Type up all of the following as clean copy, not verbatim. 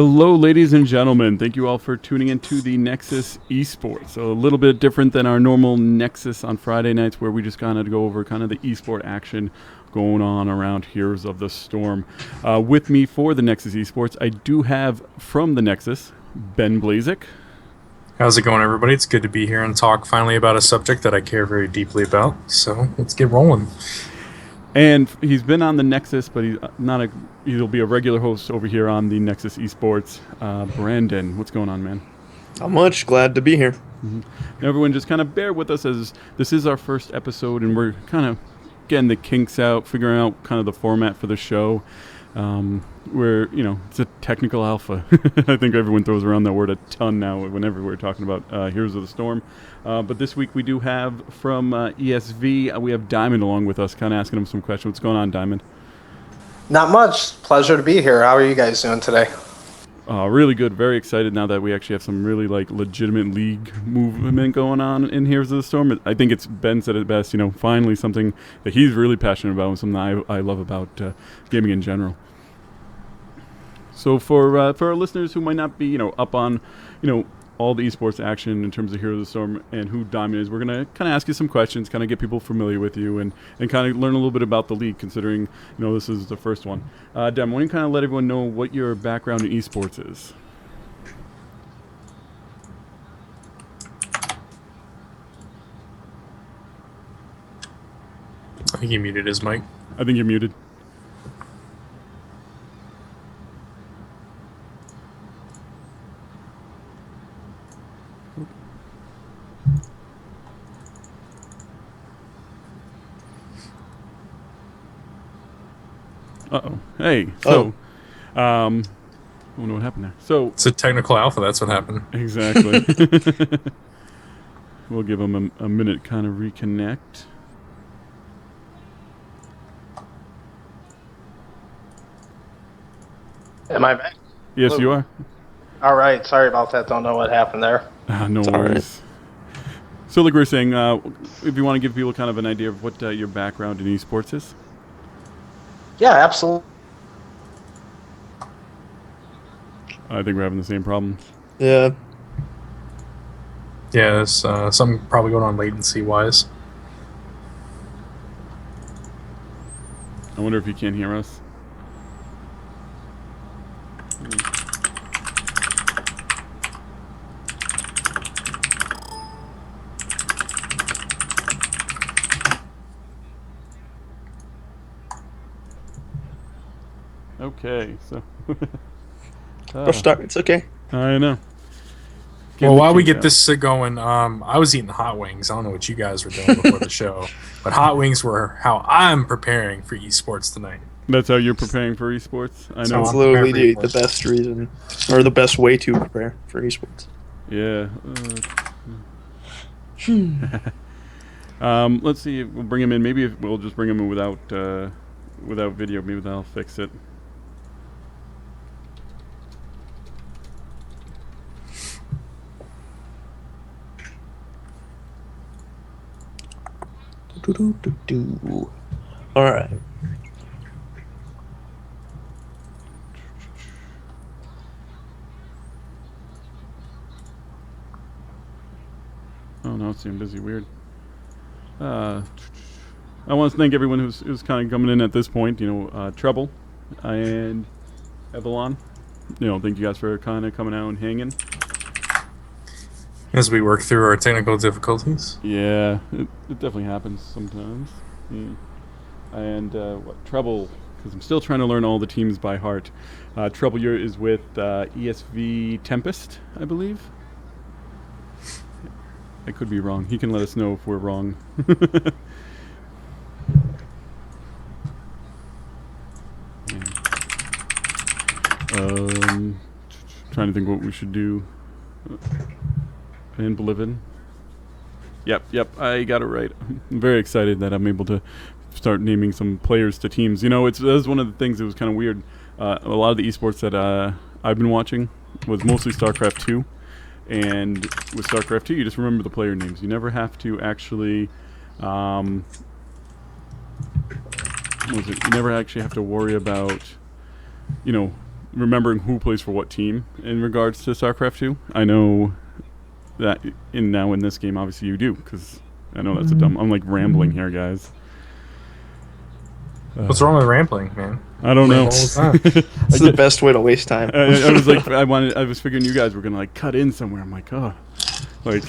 Hello, ladies and gentlemen. Thank you all for tuning into the Nexus Esports. So a little bit different than our normal Nexus on Friday nights, where we just kind of go over kind of the esport action going on around Heroes of the Storm. With me for the Nexus Esports, I do have from the Nexus, Ben Blazik. How's it going, everybody? It's good to be here and talk finally about a subject that I care very deeply about. So let's get rolling. And he's been on the Nexus, but he'll be a regular host over here on the Nexus Esports. Brandon, what's going on, man? Not much. Glad to be here. Mm-hmm. Everyone just kind of bear with us, as this is our first episode and we're kind of getting the kinks out, figuring out kind of the format for the show. It's a technical alpha. I think everyone throws around that word a ton now whenever we're talking about Heroes of the Storm. But this week we do have from ESV, we have Diamond along with us, kind of asking him some questions. What's going on, Diamond? Not much. Pleasure to be here. How are you guys doing today? Really good. Very excited now that we actually have some really legitimate league movement going on in Heroes of the Storm. I think it's Ben said it best. Finally something that he's really passionate about and something I love about gaming in general. So for our listeners who might not be up on all the esports action in terms of Heroes of the Storm and who Diamond is, we're going to kind of ask you some questions, kind of get people familiar with you and kind of learn a little bit about the league, considering this is the first one. Diamond, why don't you kind of let everyone know what your background in esports is? I think he muted his mic. I think you're muted. Uh-oh. Hey. So, I don't know what happened there. So it's a technical alpha. That's what happened. Exactly. We'll give him a minute, kind of reconnect. Am I back? Yes, Hello. you are. All right. Sorry about that. Don't know what happened there. No worries. So like we were saying, if you want to give people kind of an idea of what your background in esports is. Yeah, absolutely. I think we're having the same problem. Yeah. Yeah, there's something probably going on latency-wise. I wonder if he can't hear us. Okay, so... Start. It's okay. I know. Well, while we get this going, I was eating hot wings. I don't know what you guys were doing before the show, but hot wings were how I'm preparing for esports tonight. That's how you're preparing for esports? I know. It's literally the best reason, or the best way to prepare for esports. Yeah. Let's see. We'll bring him in. Maybe we'll just bring him in without video. Maybe that'll fix it. All right. Oh no, it's seeming busy. Weird. I want to thank everyone who's kind of coming in at this point. Treble and Evelon. Thank you guys for kind of coming out and hanging. As we work through our technical difficulties. Yeah, it definitely happens sometimes. And Treble, because I'm still trying to learn all the teams by heart. Treble is with ESV Tempest, I believe. I could be wrong. He can let us know if we're wrong. Trying to think what we should do. And Bolivin. Yep, I got it right. I'm very excited that I'm able to start naming some players to teams. That's one of the things that was kind of weird. A lot of the esports that I've been watching was mostly StarCraft 2. And with StarCraft 2, you just remember the player names. You never have to actually... you never actually have to worry about, remembering who plays for what team in regards to StarCraft 2. I know that in this game, obviously you do, because I know that's I'm like rambling here, guys. What's wrong with rambling, man? I don't know. It's the best way to waste time. I was like, I was figuring you guys were gonna like cut in somewhere. I'm like, oh, I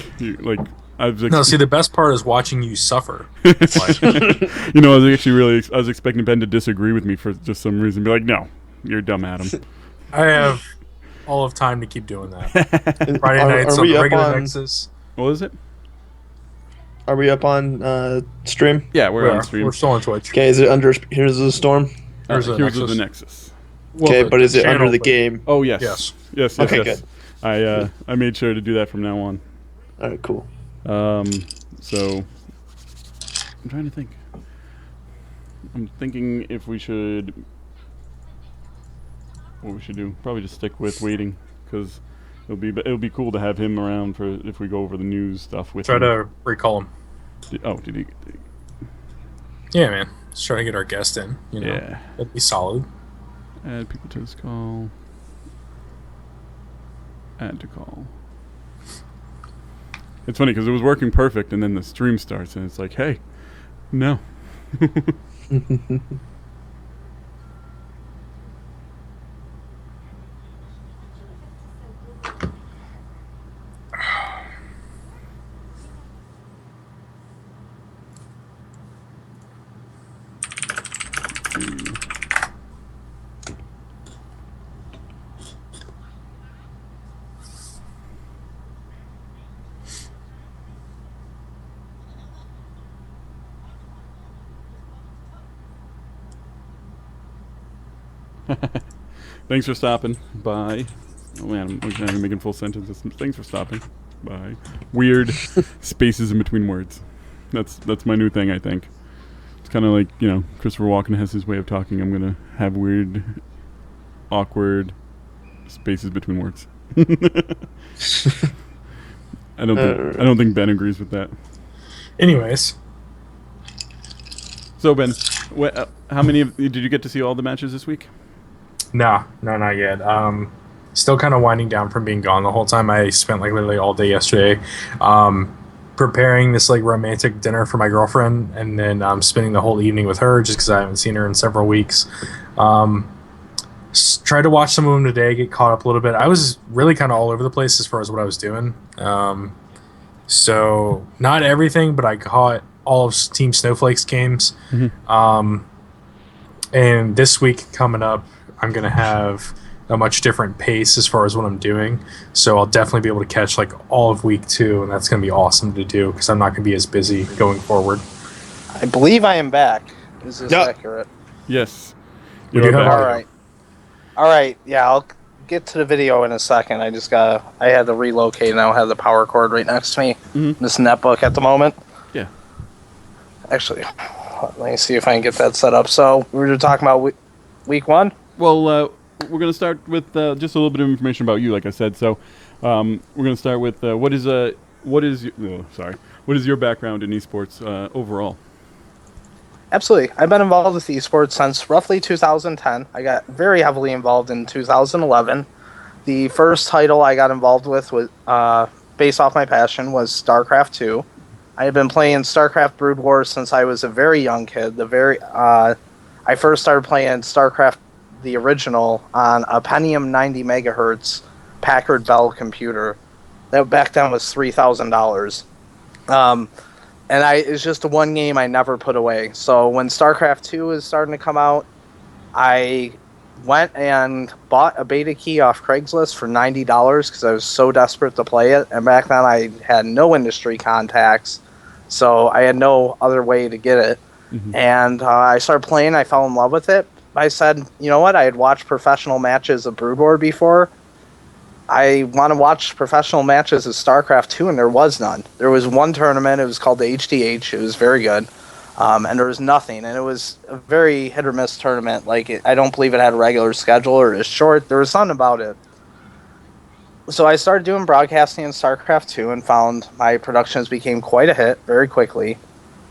was No, see, the best part is watching you suffer. Like, I was expecting Ben to disagree with me for just some reason. Be like, no, you're dumb, Adam. I have all of time to keep doing that. Friday nights are on we the up regular on- Nexus. What was it? Are we up on stream? Yeah, we're on stream. We're still on Twitch. Okay, is it under Here's the Storm? Here's the Here's Nexus. the Nexus. Well, Okay, the but is it channel, under the but- game? Oh yes, Yes. yes. Okay, Yes. I made sure to do that from now on. All right, cool. So I'm trying to think. I'm thinking if we should, what we should do. Probably just stick with waiting, because it'll be cool to have him around for if we go over the news stuff with Try him. to recall him. Did he? Yeah, man. Let's try to get our guest in. You know, Yeah. that'd be solid. Add people to this call. Add to call. It's funny because it was working perfect, and then the stream starts, and it's like, hey, no. Thanks for stopping by. Oh man, I'm making full sentences. Thanks for stopping by. Weird spaces in between words. That's my new thing, I think. It's kind of like, Christopher Walken has his way of talking. I'm gonna have weird, awkward spaces between words. I don't think Ben agrees with that. Anyways, So Ben, how many did you get to see all the matches this week? no, not yet. Still kind of winding down from being gone the whole time. I spent like literally all day yesterday preparing this like romantic dinner for my girlfriend, and then spending the whole evening with her just because I haven't seen her in several weeks. Tried to watch some of them today, get caught up a little bit. I was really kind of all over the place as far as what I was doing. So not everything, but I caught all of Team Snowflake's games. Mm-hmm. And this week coming up, I'm going to have a much different pace as far as what I'm doing. So I'll definitely be able to catch like all of week 2, and that's going to be awesome to do because I'm not going to be as busy going forward. I believe I am back. Is this Yep. accurate? Yes. We do have back. audio. All right. Yeah, I'll get to the video in a second. I had to relocate, and I don't have the power cord right next to me. Mhm. This netbook at the moment. Yeah. Actually, let me see if I can get that set up. So we were talking about week 1. Well, we're going to start with just a little bit of information about you, like I said. So, we're going to start with what is your background in esports overall? Absolutely. I've been involved with esports since roughly 2010. I got very heavily involved in 2011. The first title I got involved with was based off my passion was StarCraft 2. I had been playing StarCraft Brood Wars since I was a very young kid. I first started playing StarCraft the original on a Pentium 90 megahertz Packard Bell computer. That back then was $3,000. And it's just the one game I never put away. So when StarCraft 2 was starting to come out, I went and bought a beta key off Craigslist for $90 because I was so desperate to play it. And back then I had no industry contacts, so I had no other way to get it. Mm-hmm. And I started playing. I fell in love with it. I said, you know what? I had watched professional matches of Brood War before. I want to watch professional matches of StarCraft 2, and there was none. There was one tournament. It was called the HDH. It was very good. And there was nothing. And it was a very hit-or-miss tournament. I don't believe it had a regular schedule or it was short. There was something about it. So I started doing broadcasting in StarCraft 2 and found my productions became quite a hit very quickly.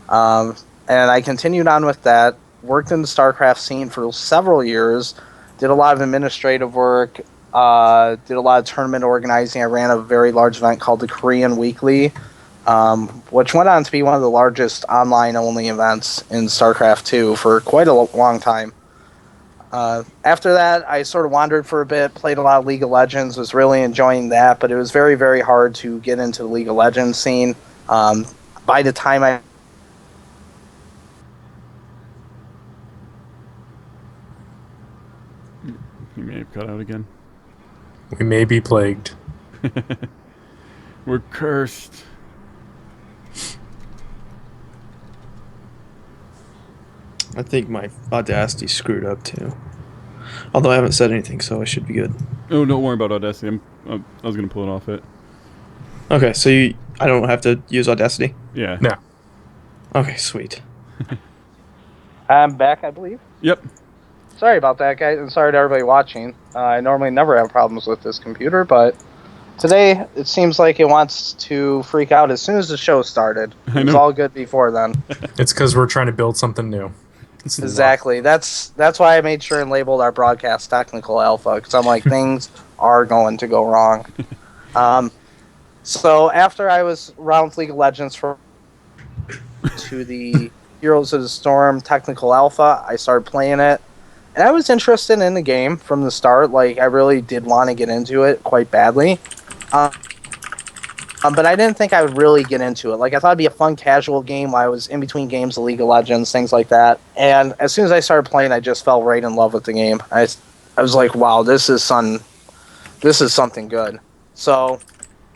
And I continued on with that, worked in the StarCraft scene for several years, Did a lot of administrative work. Did a lot of tournament organizing. I ran a very large event called the Korean Weekly, which went on to be one of the largest online-only events in StarCraft 2 for quite a long time. After that, I sort of wandered for a bit, played a lot of League of Legends, was really enjoying that, but it was very, very hard to get into the League of Legends scene. By the time I You may have cut out again. We may be plagued. We're cursed. I think my Audacity screwed up too. Although I haven't said anything, so I should be good. Oh, don't worry about Audacity. I was going to pull it off it. Okay, so I don't have to use Audacity? Yeah. No. Okay, sweet. I'm back, I believe. Yep. Sorry about that, guys, and sorry to everybody watching. I normally never have problems with this computer, but today it seems like it wants to freak out as soon as the show started. It was all good before then. It's because we're trying to build something new. Exactly. That's why I made sure and labeled our broadcast technical alpha, because I'm like, things are going to go wrong. So after I was around League of Legends to the Heroes of the Storm technical alpha, I started playing it. And I was interested in the game from the start. Like, I really did want to get into it quite badly. But I didn't think I would really get into it. Like, I thought it'd be a fun, casual game while I was in between games of League of Legends, things like that. And as soon as I started playing, I just fell right in love with the game. I was like, wow, this is something good. So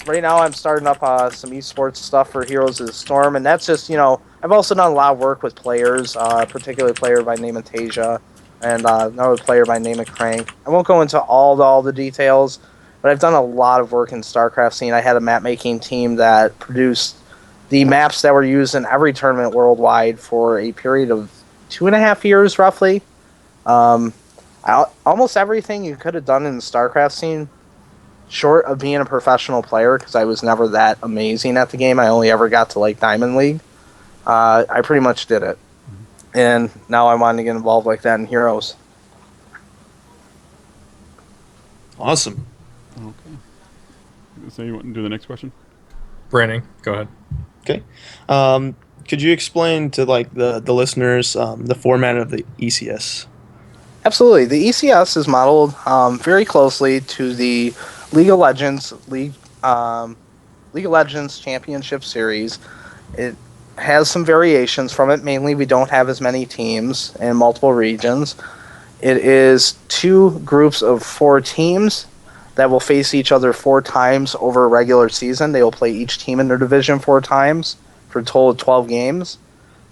right now I'm starting up some esports stuff for Heroes of the Storm. And that's just, I've also done a lot of work with players, particularly a player by the name of Tasia. And another player by the name of Crank. I won't go into all the details, but I've done a lot of work in StarCraft scene. I had a map-making team that produced the maps that were used in every tournament worldwide for a period of 2.5 years, roughly. Almost everything you could have done in the StarCraft scene, short of being a professional player, because I was never that amazing at the game. I only ever got to, Diamond League. I pretty much did it. And now I want to get involved like that in Heroes. Awesome. Okay. So you want to do the next question? Brandon, go ahead. Okay. Could you explain to the listeners the format of the ECS? Absolutely. The ECS is modeled very closely to the League of Legends Championship Series. It has some variations from it. Mainly, we don't have as many teams in multiple regions. It is 2 groups of 4 teams that will face each other 4 times over a regular season. They will play each team in their division 4 times for a total of 12 games.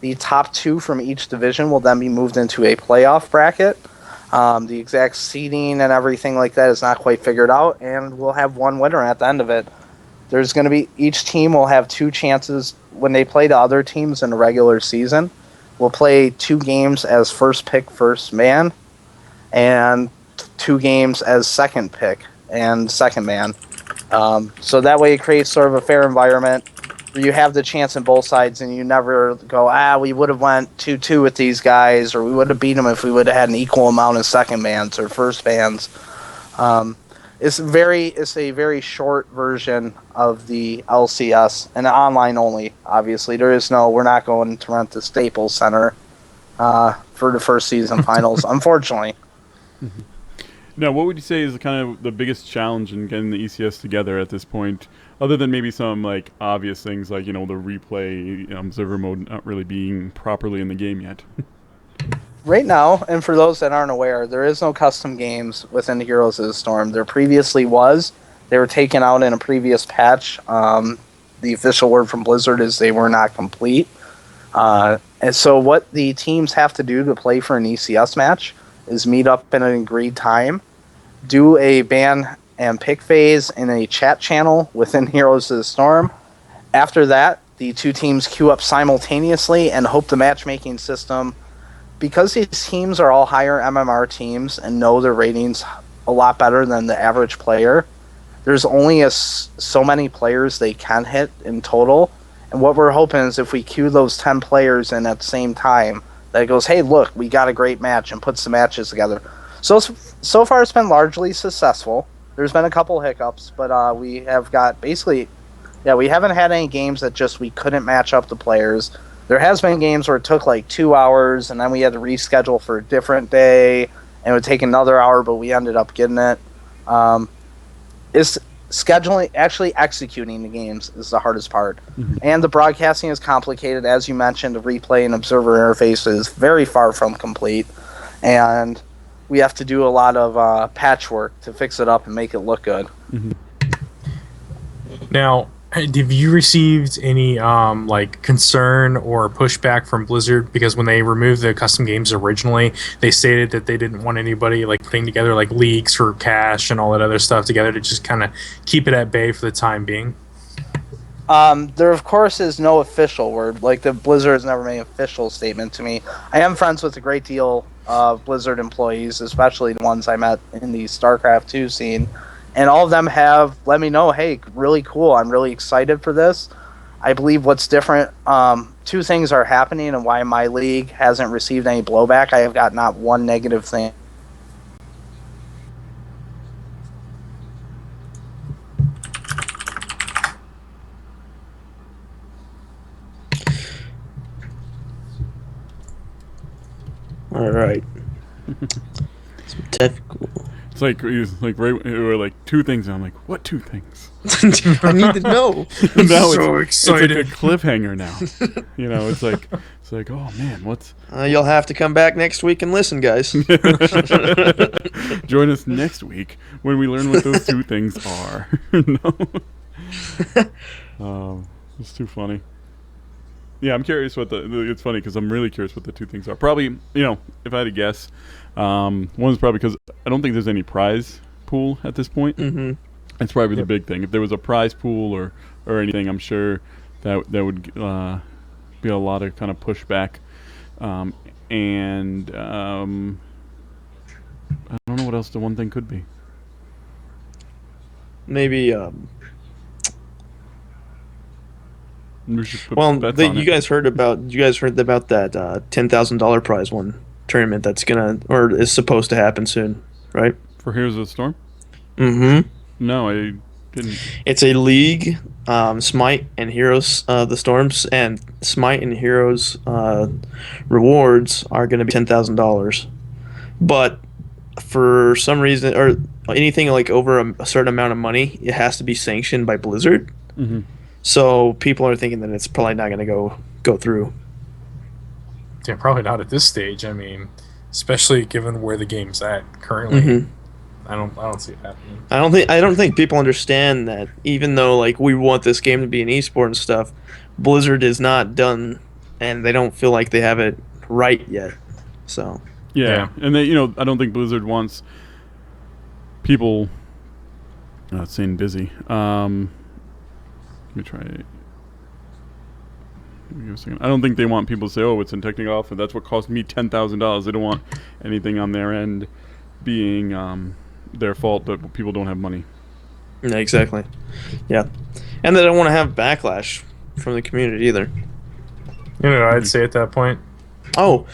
The top 2 from each division will then be moved into a playoff bracket. The exact seeding and everything like that is not quite figured out, and we'll have one winner at the end of it. There's going to be, each team will have 2 chances when they play the other teams in the regular season. We'll play 2 games as first pick, first man, and 2 games as second pick and second man. So that way it creates sort of a fair environment where you have the chance on both sides, and you never go, we would have went 2-2 with these guys, or we would have beat them if we would have had an equal amount of second mans or first mans. It's a very short version of the LCS, and online only, obviously. We're not going to rent the Staples Center for the first season finals, unfortunately. Now, what would you say is kind of the biggest challenge in getting the ECS together at this point, other than maybe some obvious things like the replay observer mode not really being properly in the game yet? Right now, and for those that aren't aware, there is no custom games within the Heroes of the Storm. There previously was. They were taken out in a previous patch. The official word from Blizzard is they were not complete. And so what the teams have to do to play for an ECS match is meet up in an agreed time, do a ban and pick phase in a chat channel within Heroes of the Storm. After that, the 2 teams queue up simultaneously and hope the matchmaking system, because these teams are all higher MMR teams and know their ratings a lot better than the average player, there's only so many players they can hit in total. And what we're hoping is if we queue those 10 players in at the same time, that it goes, hey, look, we got a great match, and puts the matches together. So far, it's been largely successful. There's been a couple hiccups, but we have got basically, yeah, we haven't had any games that just we couldn't match up the players. There has been games where it took like 2 hours, and then we had to reschedule for a different day, and it would take another hour, but we ended up getting it. It's scheduling, actually executing the games is the hardest part. Mm-hmm. And the broadcasting is complicated. As you mentioned, the replay and observer interface is very far from complete. And we have to do a lot of patchwork to fix it up and make it look good. Mm-hmm. Now, have you received any concern or pushback from Blizzard? Because when they removed the custom games originally, they stated that they didn't want anybody putting together leagues for cash and all that other stuff together to just kind of keep it at bay for the time being. There, of course, is no official word. The Blizzard has never made an official statement to me. I am friends with a great deal of Blizzard employees, especially the ones I met in the StarCraft 2 scene. And all of them have let me know, hey, really cool. I'm really excited for this. I believe what's different, two things are happening and why my league hasn't received any blowback. I have got not one negative thing. All right. Some technical. It's right, two things, and I'm like, what two things? I need to know. Now so excited. It's like a cliffhanger now. It's like, oh man, what's? You'll have to come back next week and listen, guys. Join us next week when we learn what those two things are. No, it's too funny. Yeah, I'm curious it's funny because I'm really curious what the two things are. Probably, if I had to guess, one is probably because I don't think there's any prize pool at this point. Mm-hmm. That's probably the big thing. If there was a prize pool or anything, I'm sure that would be a lot of kind of pushback. And I don't know what else the one thing could be. Maybe. We should put Well, bets on you it. guys heard about that $10,000 prize one tournament that's is supposed to happen soon, right? For Heroes of the Storm? Mm-hmm. No, I didn't. It's a league, Smite and Heroes the Storms, and Smite and Heroes rewards are going to be $10,000. But for some reason, or anything over a certain amount of money, it has to be sanctioned by Blizzard. Mm-hmm. So people are thinking that it's probably not going to go through. Yeah, probably not at this stage. I mean, especially given where the game's at currently. Mm-hmm. I don't see it happening. I don't think people understand that even though we want this game to be an esport and stuff, Blizzard is not done, and they don't feel like they have it right yet. So Yeah. And they, I don't think Blizzard wants people saying busy. Let me try it. Give me a second. I don't think they want people to say, "Oh, it's in technical alpha. That's what cost me $10,000." They don't want anything on their end being their fault that people don't have money. yeah, exactly. Yeah, and they don't want to have backlash from the community either. I'd say at that point. Oh,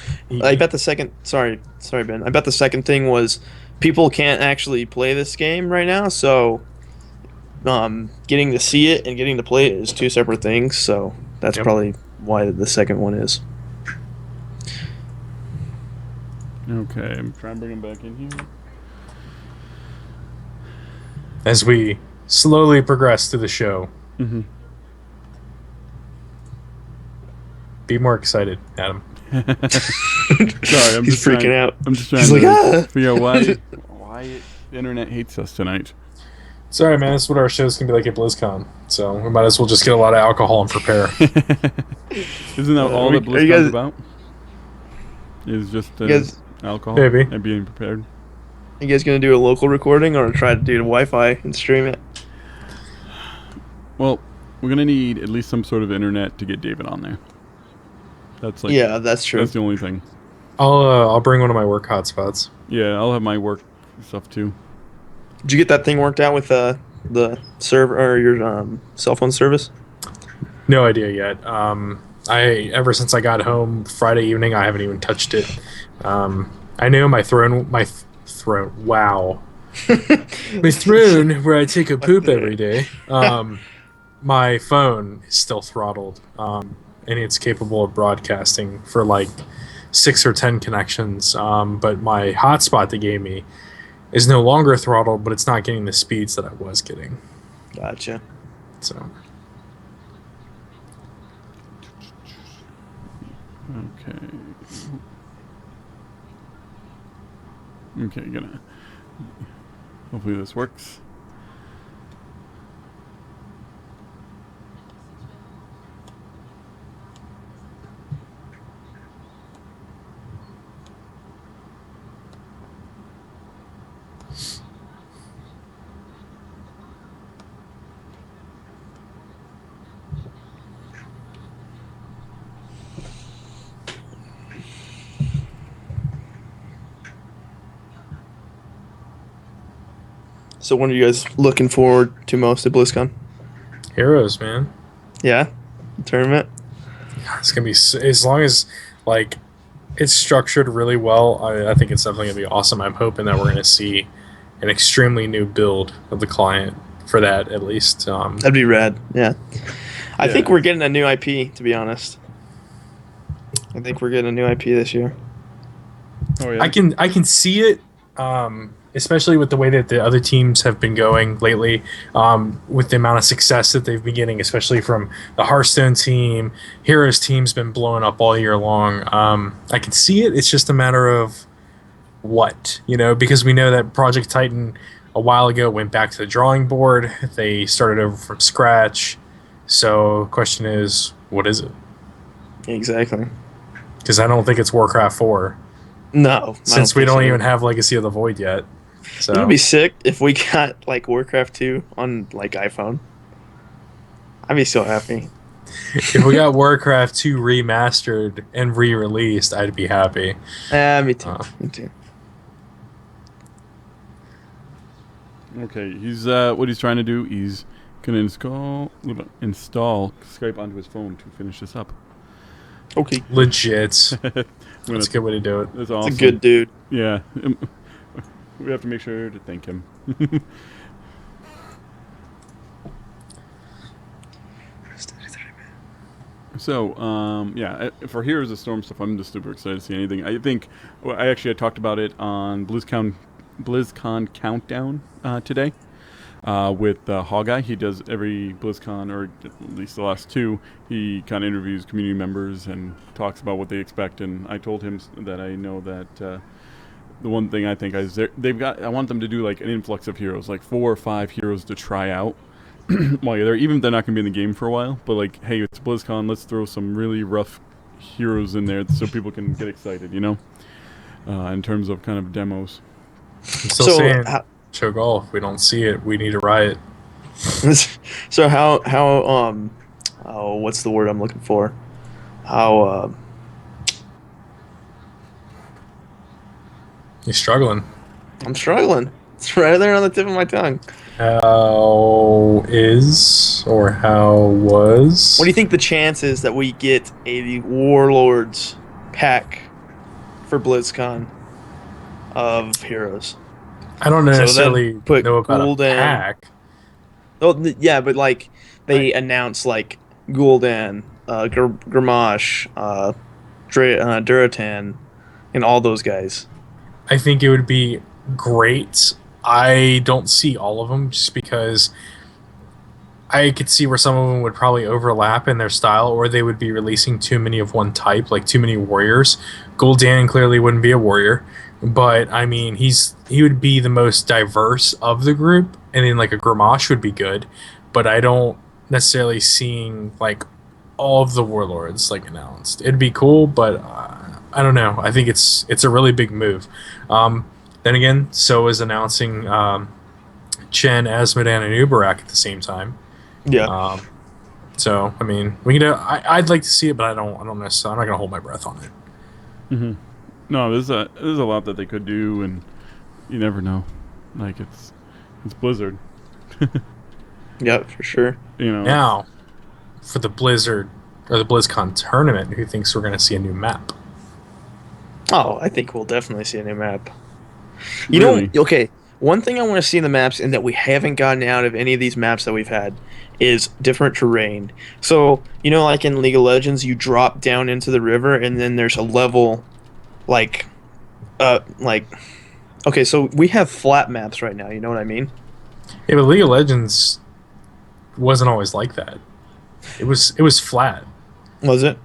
I bet the second. Sorry, Ben. I bet the second thing was people can't actually play this game right now, so getting to see it and getting to play it is two separate things. So that's probably why the second one is. Okay, I'm trying to bring him back in here. As we slowly progress through the show, Mm-hmm. be more excited, Adam. Sorry, I'm He's just freaking trying, out. I'm just trying He's to like, figure out why the internet hates us tonight. Sorry, man. This is what our show's gonna be like at BlizzCon. So we might as well just get a lot of alcohol and prepare. Isn't that all that are you BlizzCon's guys- about? Is just guys- alcohol Maybe. and being prepared. You guys gonna do a local recording or try to do the Wi-Fi and stream it? Well, we're gonna need at least some sort of internet to get David on there. That's Yeah, that's true. That's the only thing. I'll bring one of my work hotspots. Yeah, I'll have my work stuff too. Did you get that thing worked out with the server or your cell phone service? No idea yet. Ever since I got home Friday evening, I haven't even touched it. I knew my throat. Wow. My throne, where I take a poop every day. My phone is still throttled, and it's capable of broadcasting for like 6 or 10 connections. But my hotspot they gave me is no longer throttled, but it's not getting the speeds that I was getting. Gotcha. So. Okay. Okay, gonna. Hopefully this works. So when are you guys looking forward to most at BlizzCon? Heroes, man. Yeah? Tournament? It's gonna be as long as like it's structured really well. I think it's definitely gonna be awesome. I'm hoping that we're gonna see an extremely new build of the client for that at least. That'd be rad. Yeah. I think we're getting a new IP, to be honest. I think we're getting a new IP this year. Oh yeah. I can see it, especially with the way that the other teams have been going lately, with the amount of success that they've been getting, especially from the Hearthstone team. Heroes team's been blowing up all year long. I can see it. It's just a matter of what, because we know that Project Titan a while ago went back to the drawing board. They started over from scratch. So the question is, what is it? Exactly. Because I don't think it's Warcraft 4. No. Since we don't even have Legacy of the Void yet. So It'd be sick if we got like Warcraft 2 on like iPhone. I'd be so happy. If we got Warcraft 2 remastered and re-released, I'd be happy. Me too. Me too. Okay, he's what he's trying to do. He's gonna install Skype onto his phone to finish this up. Okay. Legit. That's a good way to do it. That's awesome. It's a good dude. Yeah. We have to make sure to thank him. So, yeah, for Heroes of Storm stuff, I'm just super excited to see anything. I think, I actually talked about it on BlizzCon Countdown today with Hawkeye. He does every BlizzCon, or at least the last two, he kind of interviews community members and talks about what they expect. And I told him that I know that the one thing I think is I want them to do like an influx of heroes, like 4 or 5 heroes to try out. Well, yeah, even if they're not going to be in the game for a while, but like, hey, it's BlizzCon, let's throw some really rough heroes in there so people can get excited, in terms of kind of demos. I'm still saying, Cho'Gall, if we don't see it, we need a riot. So what's the word I'm looking for? You're struggling. I'm struggling. It's right there on the tip of my tongue. How was? What do you think the chances that we get a Warlords pack for BlizzCon of heroes? I don't necessarily put know about a Gul'dan. pack. Oh, yeah, but like they announced like Gul'dan, Gramash, Duratan, and all those guys. I think it would be great. I don't see all of them just because I could see where some of them would probably overlap in their style, or they would be releasing too many of one type, like too many warriors. Gul'dan clearly wouldn't be a warrior, but I mean he would be the most diverse of the group, and then like a Gramash would be good, but I don't necessarily seeing like all of the warlords like announced. It'd be cool, but I don't know. I think it's a really big move. Then again, so is announcing Chen, Asmodan, and Ubarak at the same time. Yeah. So I mean, we can. I'd like to see it, but I don't necessarily. I'm not gonna hold my breath on it. Mm-hmm. No, there's a lot that they could do, and you never know. Like it's Blizzard. Yeah, for sure. Now, for the Blizzard or the BlizzCon tournament, who thinks we're gonna see a new map? Oh, I think we'll definitely see a new map. You Really? know, okay, one thing I want to see in the maps, and that we haven't gotten out of any of these maps that we've had, is different terrain. So, you know, like in League of Legends, you drop down into the river, and then there's a level, like, like, okay, so we have flat maps right now. You know what I mean? Yeah, but League of Legends wasn't always like that. It was flat. Was it?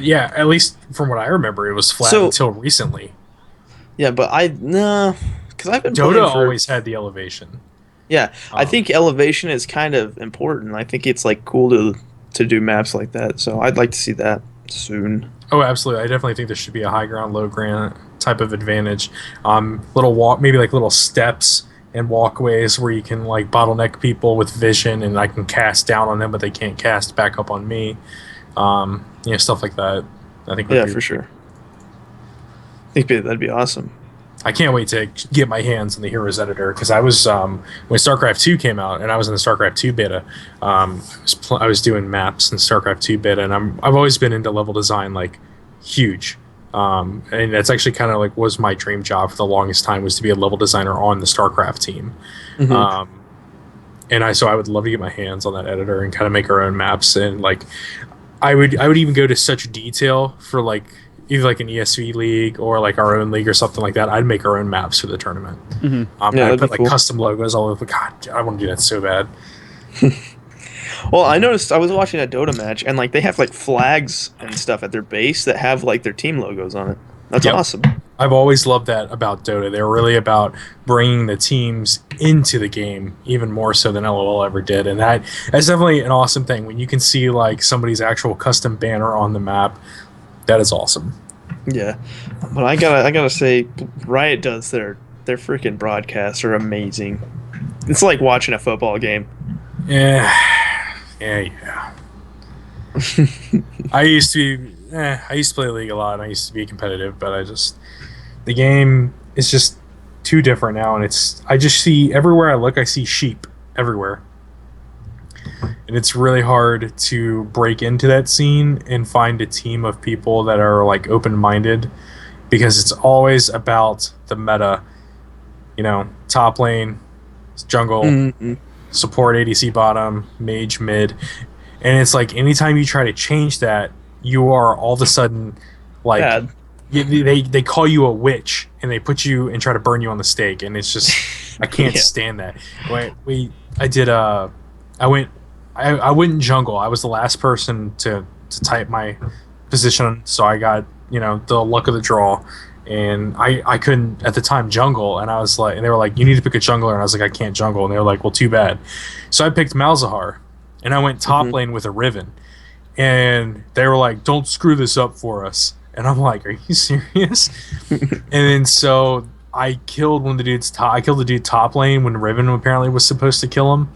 Yeah, at least from what I remember, it was flat So- until recently. Yeah, but because I've been Dota playing for. always had the elevation. Yeah, I Um, think elevation is kind of important. I think it's like cool to do maps like that. So I'd like to see that soon. Oh, absolutely. I definitely think there should be a high ground, low ground type of advantage. Little walk, maybe like little steps and walkways where you can like bottleneck people with vision, and I can cast down on them, but they can't cast back up on me. Stuff like that. I think. Would Yeah, be, for sure. I think that'd be awesome. I can't wait to get my hands on the Heroes editor, because I was when StarCraft 2 came out and I was in the StarCraft 2 beta. I was doing maps in StarCraft 2 beta, and I've always been into level design like huge. And that's actually kind of like was my dream job for the longest time, was to be a level designer on the StarCraft team. Mhm. So I would love to get my hands on that editor and kind of make our own maps, and like I would even go to such detail for like either like an ESV league or like our own league or something like that. I'd make our own maps for the tournament. Yeah, I'd that'd put be like cool. custom logos all over. God, I want to do that so bad. Well, I noticed I was watching a Dota match, and like they have like flags and stuff at their base that have like their team logos on it. That's Yep. awesome. I've always loved that about Dota. They're really about bringing the teams into the game, even more so than LOL ever did, and that's definitely an awesome thing when you can see like somebody's actual custom banner on the map. That is awesome. Yeah, but I gotta say, Riot does their freaking broadcasts are amazing. It's like watching a football game. Yeah. I used to play League a lot, and I used to be competitive, but the game is just too different now, and I just see everywhere I look, I see sheep everywhere. And it's really hard to break into that scene and find a team of people that are like open-minded, because it's always about the meta. You know, top lane, jungle, Mhm. support, ADC bottom, mage mid. And it's like anytime you try to change that, you are all of a sudden like Bad. they call you a witch, and they put you and try to burn you on the stake, and it's just I can't Yeah. stand that. I went in jungle. I was the last person to type my position, so I got the luck of the draw, and I couldn't at the time jungle, and I was like, and they were like, you need to pick a jungler, and I was like, I can't jungle, and they were like, well, too bad. So I picked Malzahar, and I went top lane with a Riven, and they were like, don't screw this up for us, and I'm like, are you serious? And then so I killed one of the dudes. I killed the dude top lane when Riven apparently was supposed to kill him,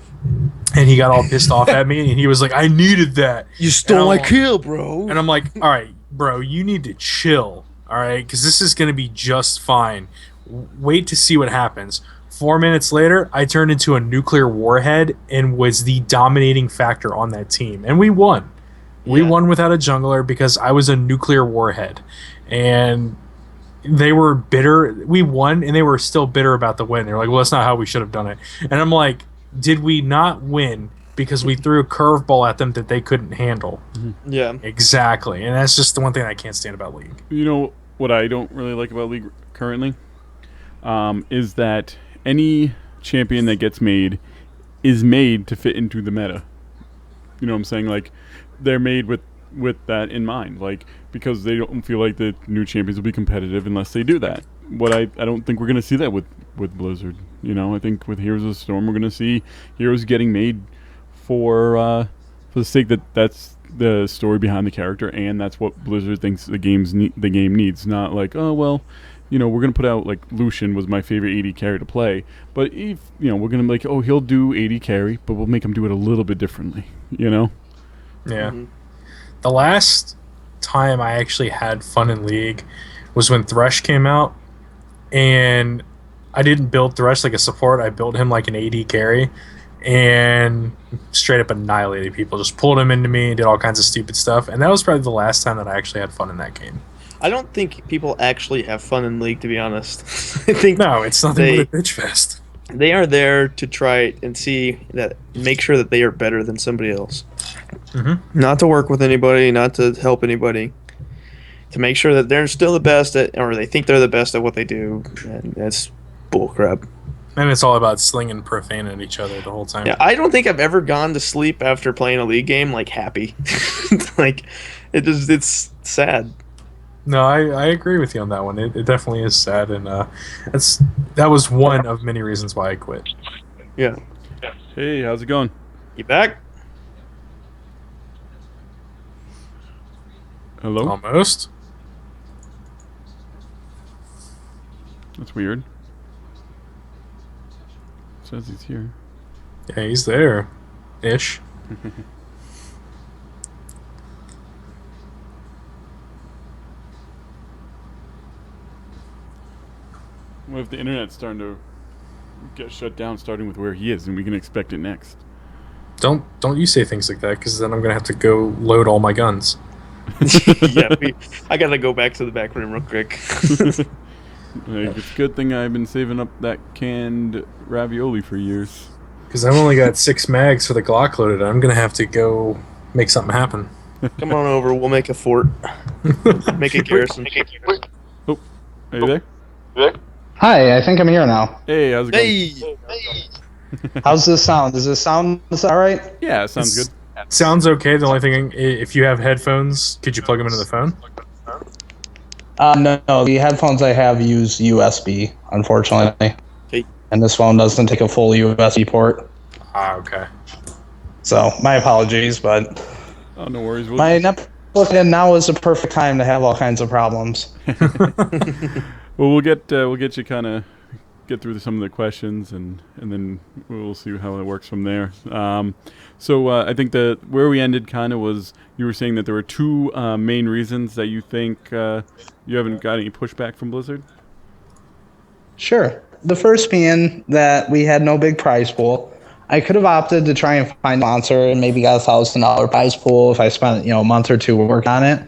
and he got all pissed off at me, and he was like, I needed that. You stole my kill, bro. And I'm like, all right, bro, you need to chill, all right? Because this is going to be just fine. Wait to see what happens. 4 minutes later, I turned into a nuclear warhead and was the dominating factor on that team. And we won. We Yeah. won without a jungler because I was a nuclear warhead. And they were bitter. We won, and they were still bitter about the win. They were like, well, that's not how we should have done it. And I'm like, did we not win because we threw a curveball at them that they couldn't handle? Yeah. Exactly. And that's just the one thing I can't stand about League. You know what I don't really like about League currently is that any champion that gets made is made to fit into the meta. You know what I'm saying? Like, they're made with that in mind, like, because they don't feel like the new champions will be competitive unless they do that. What I don't think we're going to see that with Blizzard. You know, I think with Heroes of the Storm we're going to see heroes getting made for the sake that that's the story behind the character, and that's what Blizzard thinks the game needs. Not like, oh well, you know, we're gonna put out, like, Lucian was my favorite AD carry to play, but if we're gonna like, oh, he'll do AD carry, but we'll make him do it a little bit differently. You know? Yeah. The last time I actually had fun in League was when Thresh came out, and I didn't build Thresh like a support. I built him like an AD carry, and straight up annihilated people. Just pulled him into me, did all kinds of stupid stuff, and that was probably the last time that I actually had fun in that game. I don't think people actually have fun in League, to be honest. I think No, it's nothing but a bitch fest. they are there to try and make sure that they are better than somebody else. Mm-hmm. Not to work with anybody, not to help anybody. To make sure that they're still the best at, or they think they're the best at what they do. And that's bullcrap. And it's all about slinging profane at each other the whole time. Yeah, I don't think I've ever gone to sleep after playing a league game like happy. Like, it's sad. No, I agree with you on that one. It definitely is sad, and that was one of many reasons why I quit. Yeah. Hey, how's it going? You back? Hello? Almost. That's weird. Says he's here. Yeah, he's there. Ish. What if the internet's starting to get shut down, starting with where he is, and we can expect it next? Don't you say things like that, because then I'm gonna have to go load all my guns. Yeah, I gotta go back to the back room real quick. Like, it's a good thing I've been saving up that canned ravioli for years. Because I've only got 6 mags for the Glock loaded. I'm gonna have to go make something happen. Come on over, we'll make a fort. Make a garrison. Oh, are you there? Hi, I think I'm here now. Hey, how's it going? Hey! How's this sound? Does this sound all right? Yeah, it sounds good. Sounds okay. The only thing, if you have headphones, could you plug them into the phone? No, the headphones I have use USB, unfortunately. Okay. And this phone doesn't take a full USB port. Ah, okay. So, my apologies, but Oh, no worries. my Netflix now is the perfect time to have all kinds of problems. Well, we'll get you kind of get through some of the questions, and then we'll see how it works from there. So I think that where we ended kind of was you were saying that there were two main reasons that you think you haven't got any pushback from Blizzard. Sure. The first being that we had no big prize pool. I could have opted to try and find a sponsor and maybe got $1,000 prize pool if I spent a month or two working on it.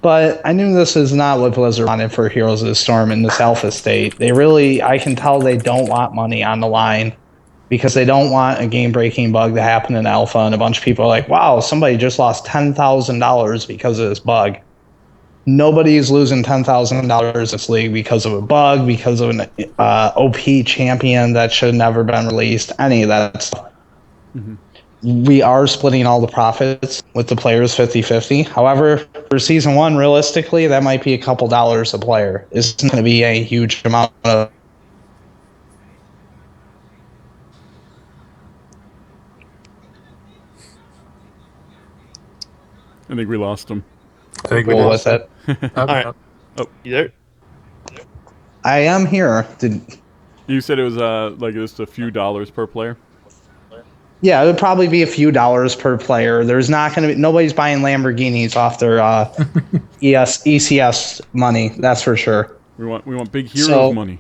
But I knew this is not what Blizzard wanted for Heroes of the Storm in this alpha state. I can tell they don't want money on the line because they don't want a game-breaking bug to happen in alpha, and a bunch of people are like, wow, somebody just lost $10,000 because of this bug. Nobody's losing $10,000 in this league because of a bug, because of an OP champion that should have never been released, any of that stuff. Mm-hmm. We are splitting all the profits with the players 50-50. However, for Season 1, realistically, that might be a couple dollars a player. It's not going to be a huge amount of... I think we lost him. I think we with it. All right. Oh, You there? I am here. you said it was like just a few dollars per player. Yeah, it would probably be a few dollars per player. There's not going to be... Nobody's buying Lamborghinis off their ECS money, that's for sure. We want big hero money.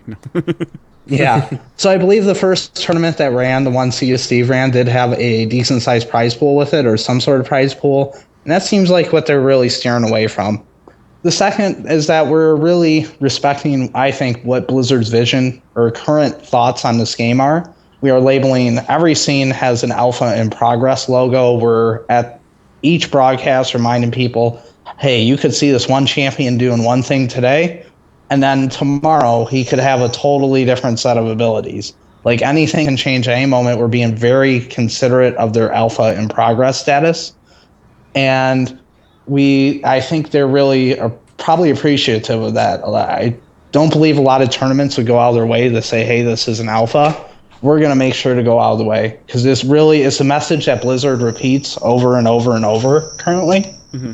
Yeah. So I believe the first tournament that ran, the one Steve ran, did have a decent-sized prize pool with it, or some sort of prize pool. And that seems like what they're really steering away from. The second is that we're really respecting, I think, what Blizzard's vision or current thoughts on this game are. We are labeling every scene has an alpha in progress logo. We're at each broadcast reminding people, hey, you could see this one champion doing one thing today, and then tomorrow he could have a totally different set of abilities. Like, anything can change at any moment. We're being very considerate of their alpha in progress status. And I think they're really probably appreciative of that. I don't believe a lot of tournaments would go out of their way to say, hey, this is an alpha. We're going to make sure to go out of the way, because this really is a message that Blizzard repeats over and over and over currently. Mm-hmm.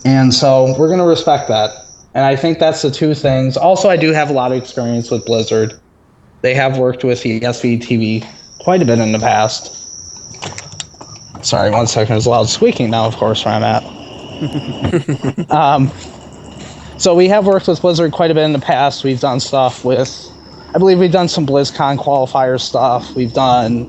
And so we're going to respect that. And I think that's the two things. Also, I do have a lot of experience with Blizzard. They have worked with the ESV TV quite a bit in the past. Sorry, 1 second. There's a loud squeaking now, of course, where I'm at. So we have worked with Blizzard quite a bit in the past. We've done stuff with... I believe we've done some BlizzCon qualifier stuff. We've done...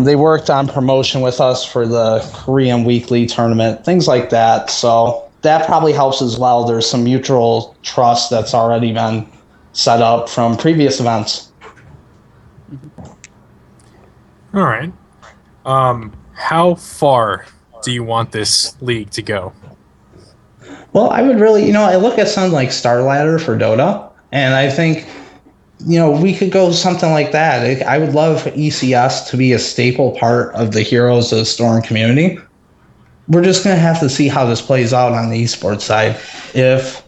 they worked on promotion with us for the Korean Weekly tournament, things like that. So that probably helps as well. There's some mutual trust that's already been set up from previous events. All right. How far do you want this league to go? Well, I would really, I look at something like Star Ladder for Dota, and I think, we could go something like that. I would love ECS to be a staple part of the Heroes of the Storm community. We're just going to have to see how this plays out on the esports side. If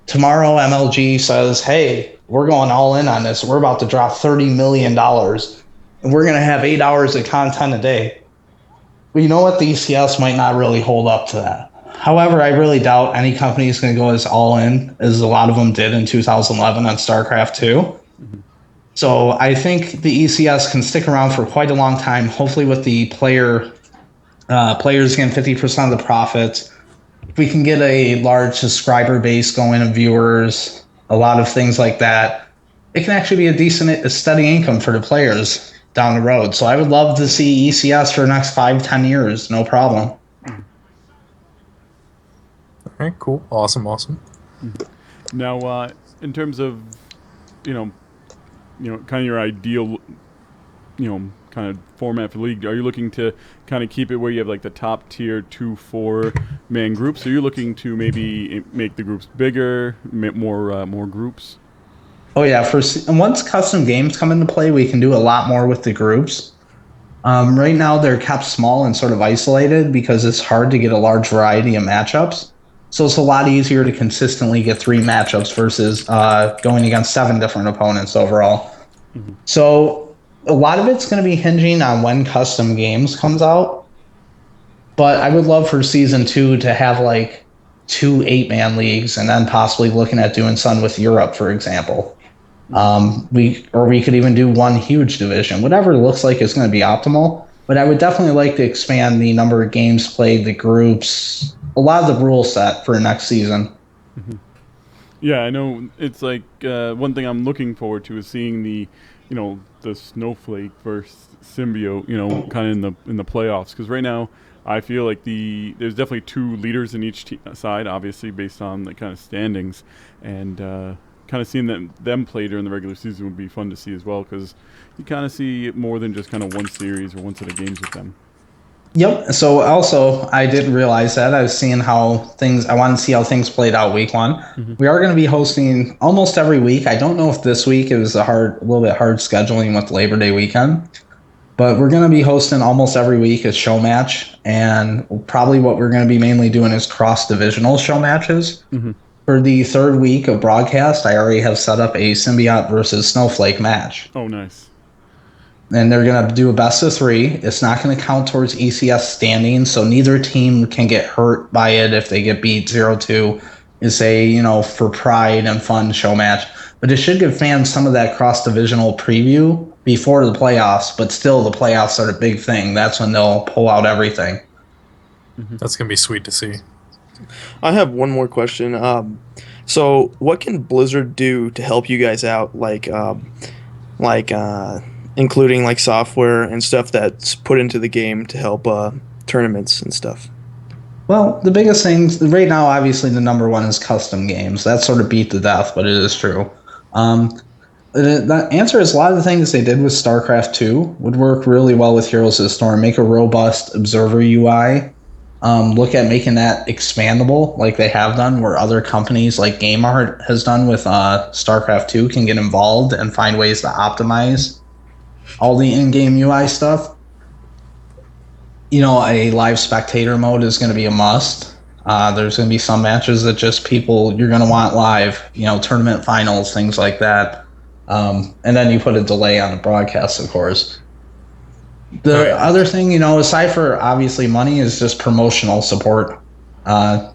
tomorrow MLG says, hey, we're going all in on this, we're about to drop $30 million, and we're going to have 8 hours of content a day. Well, you know what? The ECS might not really hold up to that. However, I really doubt any company is going to go as all in as a lot of them did in 2011 on StarCraft 2. Mm-hmm. So I think the ECS can stick around for quite a long time, hopefully with the players getting 50% of the profits. If we can get a large subscriber base going of viewers, a lot of things like that, it can actually be a steady income for the players down the road. So I would love to see ECS for the next 5-10 years, no problem. All right, cool, awesome. Now, in terms of, kind of your ideal, kind of format for the league, are you looking to kind of keep it where you have like the top tier 2-4 man groups? Are you looking to maybe make the groups bigger, more groups? Oh yeah, once custom games come into play, we can do a lot more with the groups. Right now, they're kept small and sort of isolated because it's hard to get a large variety of matchups. So it's a lot easier to consistently get 3 matchups versus going against 7 different opponents overall. Mm-hmm. So a lot of it's going to be hinging on when custom games comes out. But I would love for season 2 to have like 2 8-man leagues, and then possibly looking at doing some with Europe, for example. We could even do 1 huge division. Whatever looks like is going to be optimal. But I would definitely like to expand the number of games played, the groups, a lot of the rule set for next season. Mm-hmm. Yeah, I know. It's like one thing I'm looking forward to is seeing the Snowflake versus Symbiote, kind of in the playoffs. Because right now, I feel like there's definitely 2 leaders in each side, obviously based on the kind of standings, and kind of seeing them play during the regular season would be fun to see as well, because you kind of see more than just kind of one series or one set of games with them. Yep. So also, I didn't realize that. I was seeing I wanted to see how things played out week 1. Mm-hmm. We are going to be hosting almost every week. I don't know if this week it was a little bit hard scheduling with Labor Day weekend, but we're going to be hosting almost every week a show match, and probably what we're going to be mainly doing is cross-divisional show matches. Mm-hmm. For the 3rd week of broadcast, I already have set up a Symbiote versus Snowflake match. Oh, nice. And they're going to do a best of 3. It's not going to count towards ECS standings, so neither team can get hurt by it if they get beat 0-2. It's for pride and fun show match. But it should give fans some of that cross-divisional preview before the playoffs, but still the playoffs are the big thing. That's when they'll pull out everything. Mm-hmm. That's going to be sweet to see. I have one more question. So what can Blizzard do to help you guys out, including like software and stuff that's put into the game to help tournaments and stuff? Well, the biggest things right now, obviously the number 1 is custom games. That's sort of beat to death, but it is true. The answer is a lot of the things they did with StarCraft 2 would work really well with Heroes of the Storm. Make a robust observer UI. Look at making that expandable like they have done, where other companies like GameArt has done with StarCraft 2 can get involved and find ways to optimize all the in-game UI stuff. A live spectator mode is going to be a must. There's going to be some matches that just you're going to want live, tournament finals, things like that. And then you put a delay on the broadcast, of course. The other thing, aside for obviously money, is just promotional support.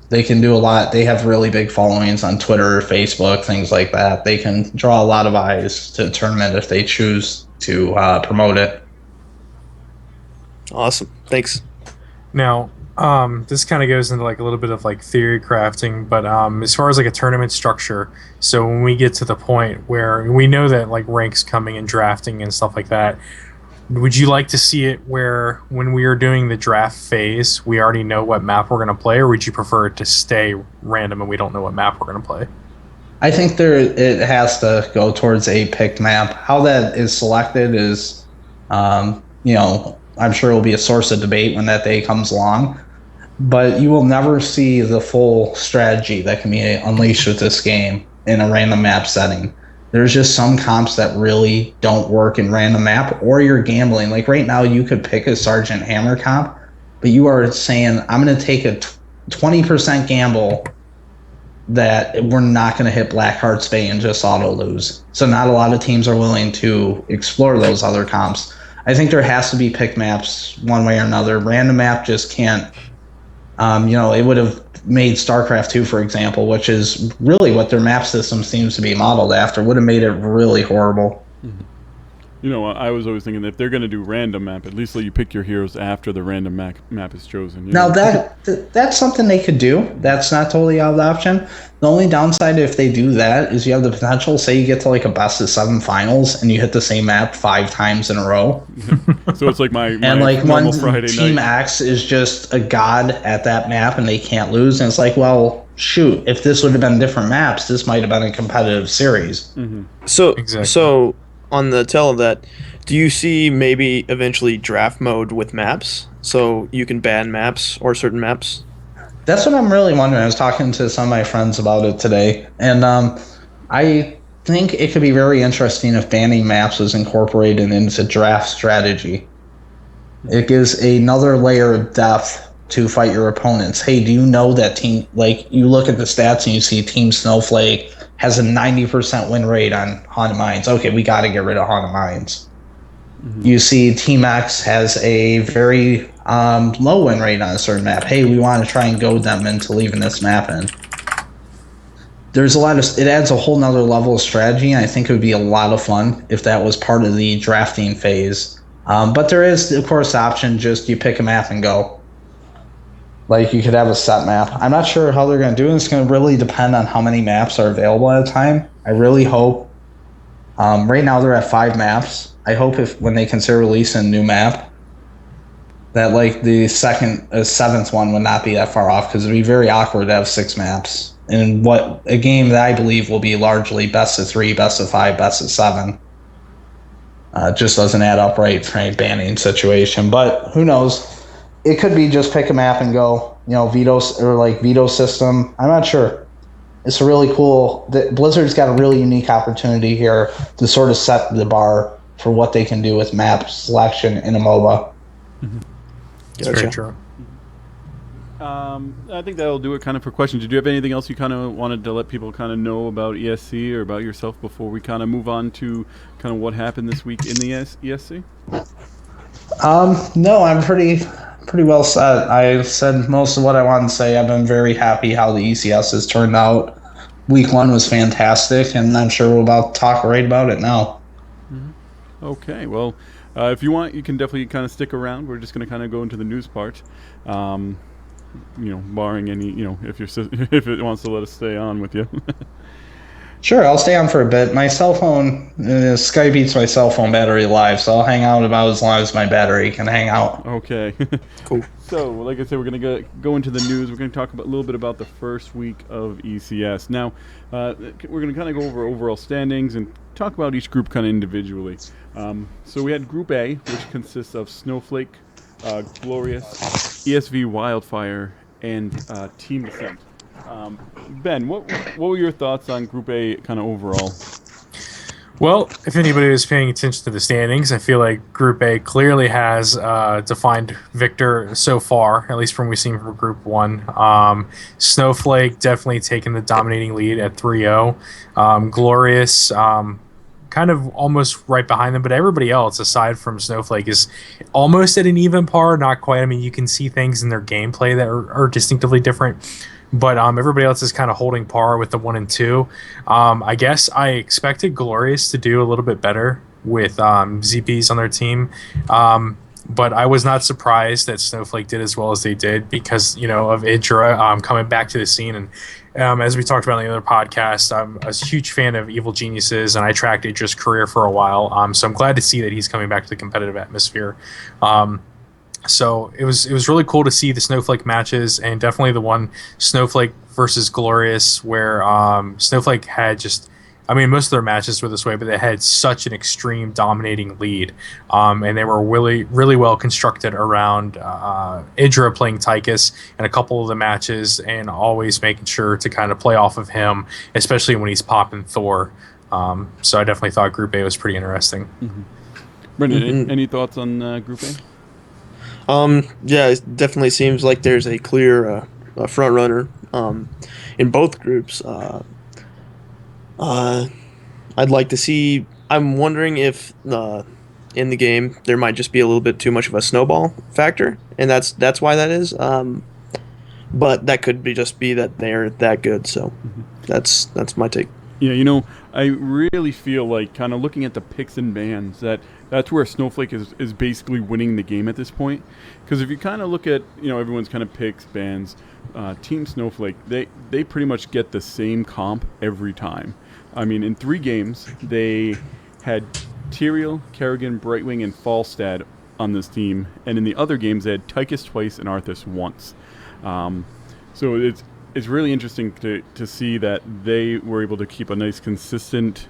They can do a lot. They have really big followings on Twitter, Facebook, things like that. They can draw a lot of eyes to the tournament if they choose to promote it. Awesome. Thanks. Now, this kind of goes into like a little bit of like theory crafting, but as far as like a tournament structure, so when we get to the point where we know that like ranks coming and drafting and stuff like that, Would you like to see it where when we are doing the draft phase, we already know what map we're going to play, or would you prefer it to stay random and we don't know what map we're going to play? I think it has to go towards a picked map. How that is selected is, I'm sure it will be a source of debate when that day comes along. But you will never see the full strategy that can be unleashed with this game in a random map setting. There's just some comps that really don't work in random map, or you're gambling. Like right now, you could pick a Sergeant Hammer comp, but you are saying, I'm going to take a 20% gamble that we're not going to hit Blackheart's Bay and just auto lose. So not a lot of teams are willing to explore those other comps. I think there has to be pick maps one way or another. Random map just can't. It would have made StarCraft 2, for example, which is really what their map system seems to be modeled after, would have made it really horrible. Mm-hmm. I was always thinking that if they're going to do random map, at least let you pick your heroes after the random map is chosen. Now, that's something they could do. That's not totally out of the option. The only downside if they do that is you have the potential, say you get to like a best of 7 finals and you hit the same map 5 times in a row. So it's like my and like normal one Friday Team night. X is just a god at that map and they can't lose. And it's like, well, shoot, if this would have been different maps, this might have been a competitive series. Mm-hmm. So on the tail of that, do you see maybe eventually draft mode with maps, so you can ban maps or certain maps? That's what I'm really wondering. I was talking to some of my friends about it today, and I think it could be very interesting if banning maps was incorporated into draft strategy. It gives another layer of depth to fight your opponents. Hey, do you know that team, like you look at the stats and you see Team Snowflake has a 90% win rate on Haunted Mines. Okay, we got to get rid of Haunted Mines. Mm-hmm. You see Team X has a very low win rate on a certain map. Hey, we want to try and goad them into leaving this map in. There's it adds a whole nother level of strategy, and I think it would be a lot of fun if that was part of the drafting phase. But there is, of course, the option just you pick a map and go. Like, you could have a set map. I'm not sure how they're going to do it. It's going to really depend on how many maps are available at a time. I really hope. Right now, they're at 5 maps. I hope when they consider releasing a new map, that, like, the 7th one would not be that far off, because it would be very awkward to have 6 maps. In a game that I believe will be largely best of 3, best of 5, best of 7. Just doesn't add up right for a banning situation. But who knows? It could be just pick a map and go, veto system. I'm not sure. It's a really cool. Blizzard's got a really unique opportunity here to sort of set the bar for what they can do with map selection in a MOBA. Mm-hmm. That's very true. I think that'll do it kind of for questions. Did you have anything else you kind of wanted to let people kind of know about ESC or about yourself before we kind of move on to kind of what happened this week in the ESC? No, I'm pretty well set. I said most of what I wanted to say. I've been very happy how the ECS has turned out. Week 1 was fantastic, and I'm sure we're about to talk right about it now. Mm-hmm. Okay, well, if you want, you can definitely kind of stick around. We're just going to kind of go into the news part. Barring any, if it wants to let us stay on with you. Sure, I'll stay on for a bit. My cell phone, Skype eats my cell phone battery alive, so I'll hang out about as long as my battery can hang out. Okay. Cool. So, like I said, we're going to go into the news. We're going to talk a little bit about the first week of ECS. Now, we're going to kind of go over overall standings and talk about each group kind of individually. So we had Group A, which consists of Snowflake, Glorious, ESV Wildfire, and Team Descent. Ben, what were your thoughts on Group A kind of overall? Well, if anybody was paying attention to the standings, I feel like Group A clearly has defined victor so far, at least from what we've seen from Group 1. Snowflake definitely taking the dominating lead at 3-0. Glorious kind of almost right behind them, but everybody else, aside from Snowflake, is almost at an even par, not quite. I mean, you can see things in their gameplay that are distinctively different. But everybody else is kind of holding par with the 1 and 2. I guess I expected Glorious to do a little bit better with ZPs on their team. but I was not surprised that Snowflake did as well as they did because, of Idra coming back to the scene. And as we talked about in the other podcast, I'm a huge fan of Evil Geniuses, and I tracked Idra's career for a while. So I'm glad to see that he's coming back to the competitive atmosphere. So it was really cool to see the Snowflake matches, and definitely the one Snowflake versus Glorious, where Snowflake had most of their matches were this way, but they had such an extreme dominating lead, and they were really, really well constructed around Idra playing Tychus in a couple of the matches, and always making sure to kind of play off of him, especially when he's popping Thor. So I definitely thought Group A was pretty interesting. Mm-hmm. Brendan, any thoughts on Group A? Yeah, it definitely seems like there's a clear front runner in both groups. I'd like to see. I'm wondering if in the game there might just be a little bit too much of a snowball factor, and that's why that is. But that could just be that they're that good. So that's my take. Yeah, I really feel like kind of looking at the picks and bans that's where Snowflake is basically winning the game at this point. Because if you kind of look at, everyone's kind of picks, bans, Team Snowflake, they pretty much get the same comp every time. I mean, in 3 games, they had Tyrael, Kerrigan, Brightwing, and Falstad on this team. And in the other games, they had Tychus twice and Arthas once. So it's really interesting to see that they were able to keep a nice, consistent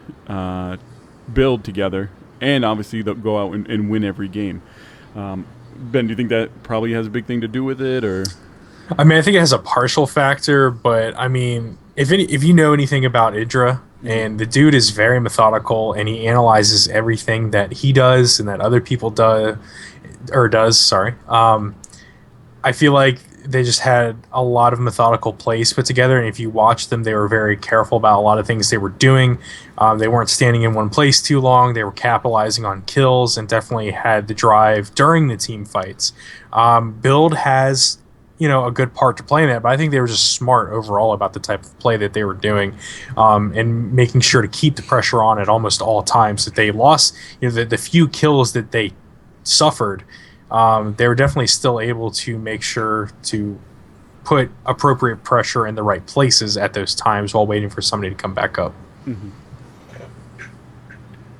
build together, and obviously they'll go out and win every game. Ben, do you think that probably has a big thing to do with it, or? I think it has a partial factor, but if you know anything about Idra, and the dude is very methodical, and he analyzes everything that he does and that other people does. I feel like they just had a lot of methodical plays put together, and if you watch them, they were very careful about a lot of things they were doing. They weren't standing in one place too long. They were capitalizing on kills, and definitely had the drive during the team fights. Build has a good part to play in that, but I think they were just smart overall about the type of play that they were doing, and making sure to keep the pressure on at almost all times. That they lost, the few kills that they suffered, they were definitely still able to make sure to put appropriate pressure in the right places at those times while waiting for somebody to come back up. Mm-hmm.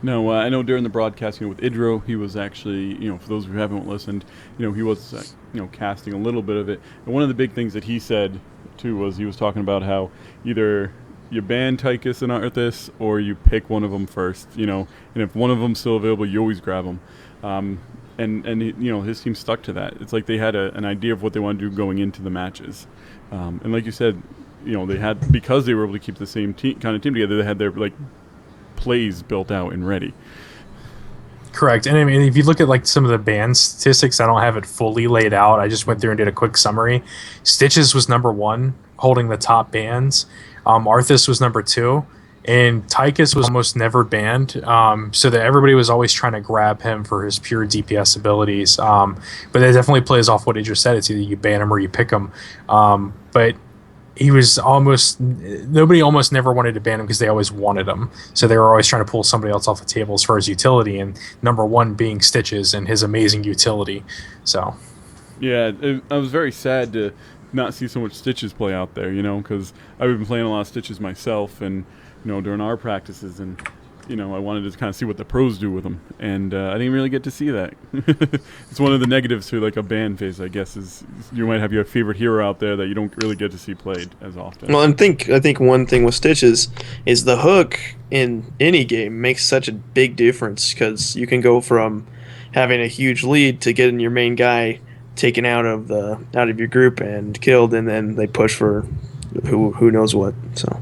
No, I know during the broadcast, with Idro, he was actually, for those who haven't listened, he was, casting a little bit of it. And one of the big things that he said, too, was he was talking about how either you ban Tychus and Arthas, or you pick one of them first, and if one of them's still available, you always grab them. And his team stuck to that. It's like they had an idea of what they wanted to do going into the matches. And like you said, they had, because they were able to keep the same kind of team together, they had their, plays built out and ready. Correct. And if you look at some of the band statistics, I don't have it fully laid out. I just went through and did a quick summary. Stitches was number 1, holding the top bands. Arthas was number 2. And Tychus was almost never banned, so that everybody was always trying to grab him for his pure DPS abilities. But that definitely plays off what Idra said. It's either you ban him or you pick him. But he was nobody almost never wanted to ban him because they always wanted him. So they were always trying to pull somebody else off the table as far as utility, and number 1 being Stitches and his amazing utility. So, yeah, I was very sad to not see so much Stitches play out there, because I've been playing a lot of Stitches myself, and during our practices, and I wanted to kind of see what the pros do with them, and I didn't really get to see that. It's one of the negatives to a ban phase, I guess, is you might have your favorite hero out there that you don't really get to see played as often. Well, I think one thing with Stitches is the hook in any game makes such a big difference, because you can go from having a huge lead to getting your main guy taken out of your group and killed, and then they push for who knows what. So.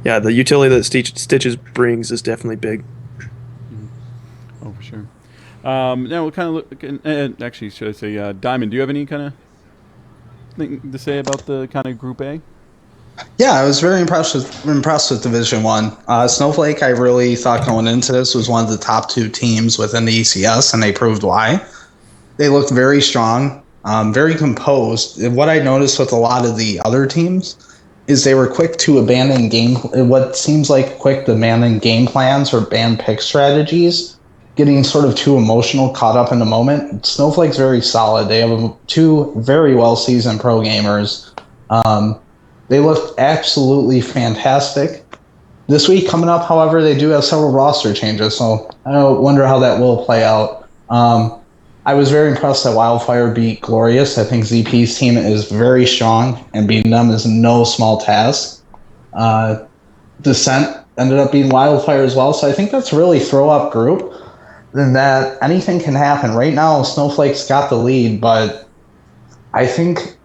Yeah, the utility that Stitches brings is definitely big. Oh, for sure. Now we'll kind of look. Actually, should I say, Diamond? Do you have any kind of thing to say about the kind of Group A? Yeah, I was very impressed with Division 1. Snowflake, I really thought going into this was one of the top 2 teams within the ECS, and they proved why. They looked very strong, very composed. And what I noticed with a lot of the other teams is they were quick to abandon game plans or ban pick strategies getting sort of too emotional, caught up in the moment. Snowflake's very solid. They have two very well-seasoned pro gamers. They look absolutely fantastic. This week coming up, however, they do have several roster changes, so I wonder how that will play out. I was very impressed that Wildfire beat Glorious. I think ZP's team is very strong, and beating them is no small task. Descent ended up being Wildfire as well, so I think that's a really throw-up group. Then that anything can happen. Right now, Snowflake's got the lead, but I think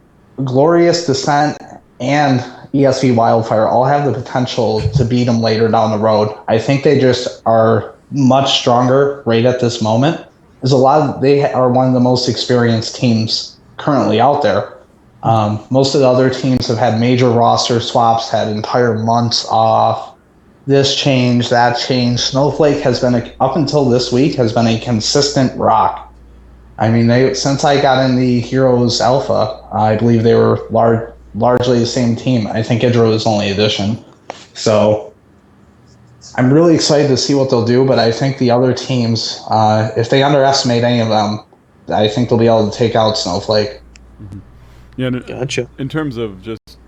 Glorious, Descent, and ESV Wildfire all have the potential to beat them later down the road. I think they just are much stronger right at this moment. They are one of the most experienced teams currently out there. Most of the other teams have had major roster swaps, had entire months off. This change, that change. Snowflake has been, up until this week, has been a consistent rock. I mean, since I got in the Heroes Alpha, I believe they were largely the same team. I think Idra was only addition. So I'm really excited to see what they'll do, but I think the other teams, if they underestimate any of them, I think they'll be able to take out Snowflake. Mm-hmm. Yeah, gotcha. In terms of just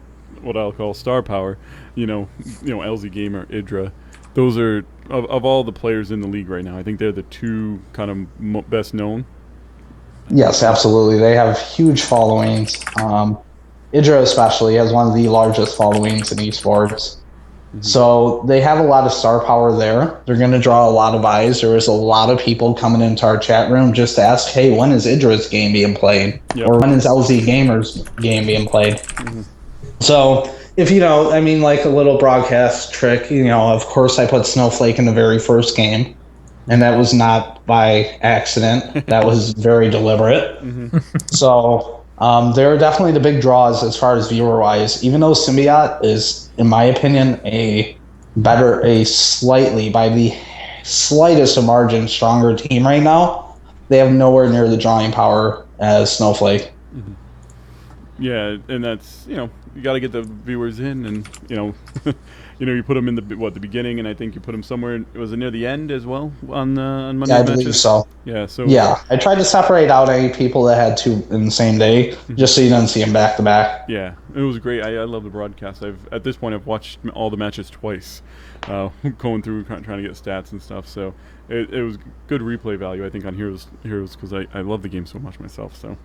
what I'll call star power, LZ Gamer, Idra, those are of all the players in the league right now. I think they're the two kind of best known. Yes, absolutely. They have huge followings. Idra especially has one of the largest followings in esports. Mm-hmm. So they have a lot of star power there. They're going to draw a lot of eyes. There was a lot of people coming into our chat room just to ask, hey, when is Idra's game being played? Yep. Or when is LZ Gamer's game being played? Mm-hmm. So if like a little broadcast trick, of course I put Snowflake in the very first game, and that was not by accident. That was very deliberate. Mm-hmm. So they're definitely the big draws as far as viewer-wise, even though Symbiote is, in my opinion, slightly, by the slightest of margin, stronger team right now. They have nowhere near the drawing power as Snowflake. Mm-hmm. Yeah, and that's, you got to get the viewers in, and, you put them in the beginning, and I think you put them somewhere, was it near the end as well on Monday? Yeah, I believe so. Yeah, so. Yeah, I tried to separate out any people that had two in the same day, just so you didn't see them back to back. Yeah, it was great. I love the broadcast. At this point, I've watched all the matches twice, going through, trying to get stats and stuff, so it was good replay value, I think, on Heroes, because I love the game so much myself, so.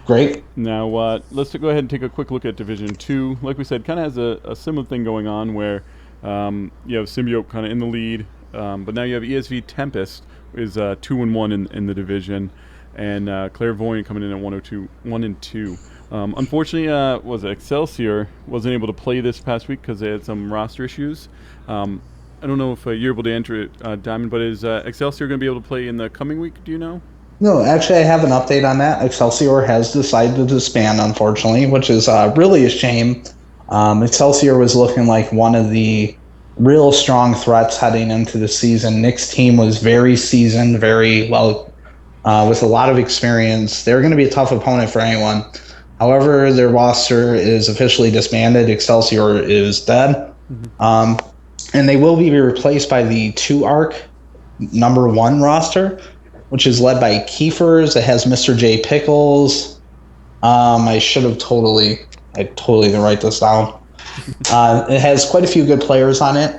Great. Now, let's go ahead and take a quick look at Division 2. Like we said, kind of has a similar thing going on where you have Symbiote kind of in the lead, but now you have ESV Tempest is 2-1 in the division, and Clairvoyant coming in at 1-2. Unfortunately, Excelsior wasn't able to play this past week because they had some roster issues. I don't know if you're able to enter it, Diamond, but is Excelsior going to be able to play in the coming week? Do you know? No, actually, I have an update on that. Excelsior has decided to disband, unfortunately, which is really a shame. Excelsior was looking like one of the real strong threats heading into the season. Nick's team was very seasoned, very well, with a lot of experience. They're going to be a tough opponent for anyone. However, their roster is officially disbanded. Excelsior is dead. Mm-hmm. And they will be replaced by the 2-arc number 1 roster, which is led by Kiefers. It has Mr. J. Pickles. I totally didn't write this down. It has quite a few good players on it.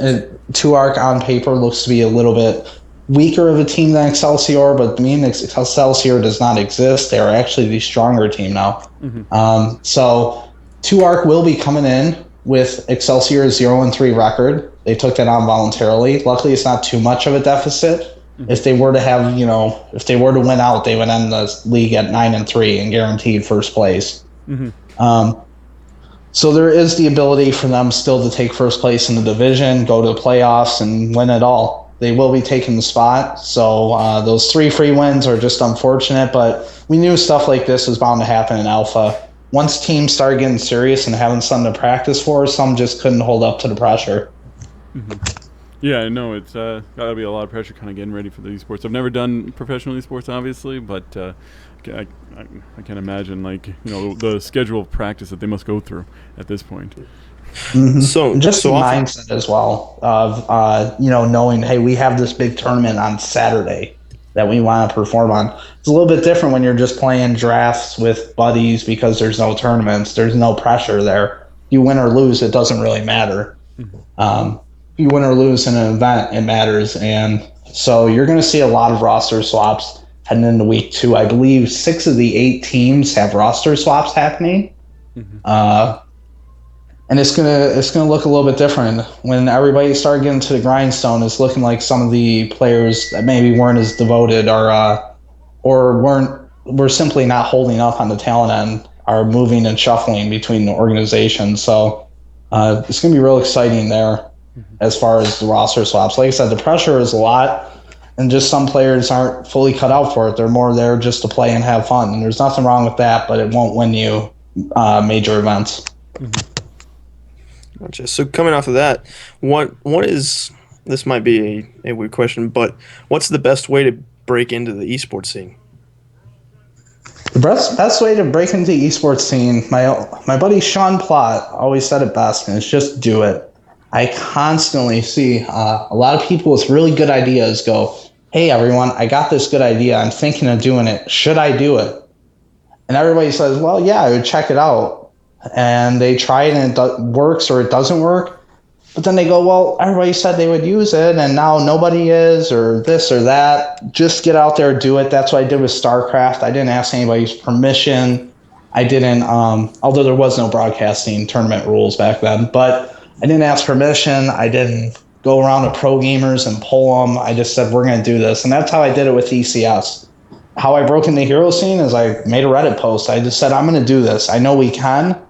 2-arc on paper looks to be a little bit weaker of a team than Excelsior, but the mean Excelsior does not exist. They are actually the stronger team now. Mm-hmm. So 2-arc will be coming in with Excelsior's 0-3 record. They took that on voluntarily. Luckily, it's not too much of a deficit. If they were to have, if they were to win out, they would end the league at 9-3 and guaranteed first place. Mm-hmm. So there is the ability for them still to take first place in the division, go to the playoffs, and win it all. They will be taking the spot. So those 3 free wins are just unfortunate, but we knew stuff like this was bound to happen in Alpha. Once teams started getting serious and having something to practice for, some just couldn't hold up to the pressure. Mm-hmm. Yeah, I know it's got to be a lot of pressure kind of getting ready for the esports. I've never done professional esports, obviously, but I can't imagine the schedule of practice that they must go through at this point. So Just so the often, mindset as well of knowing, hey, we have this big tournament on Saturday that we want to perform on. It's a little bit different when you're just playing drafts with buddies because there's no tournaments, there's no pressure there. You win or lose, it doesn't really matter. You win or lose in an event, it matters, and so you're going to see a lot of roster swaps heading into week 2. I believe 6 of the 8 teams have roster swaps happening. And it's gonna look a little bit different when everybody started getting to the grindstone. It's looking like some of the players that maybe weren't as devoted or were simply not holding up on the talent end are moving and shuffling between the organizations. So it's gonna be real exciting there as far as the roster swaps. Like I said, the pressure is a lot, and just some players aren't fully cut out for it. They're more there just to play and have fun, and there's nothing wrong with that. But it won't win you major events. gotcha. So coming off of that, what is this might be a weird question, but what's the best way to break into the esports scene? The best way to break into the esports scene, my buddy Sean Plott always said it best, and it's just do it. I constantly see a lot of people with really good ideas go, hey, everyone, I got this good idea. I'm thinking of doing it. Should I do it? And everybody says, well, yeah, I would check it out. And they try it and it works or it doesn't work. But then they go, well, everybody said they would use it and now nobody is, or this or that. Just get out there, do it. That's what I did with StarCraft. I didn't ask anybody's permission. I didn't, although there was no broadcasting tournament rules back then, but I didn't ask permission. I didn't go around to pro gamers and pull them. I just said, we're going to do this. And that's how I did it with ECS. How I broke in the hero scene is I made a Reddit post. I just said, I'm going to do this. I know we can.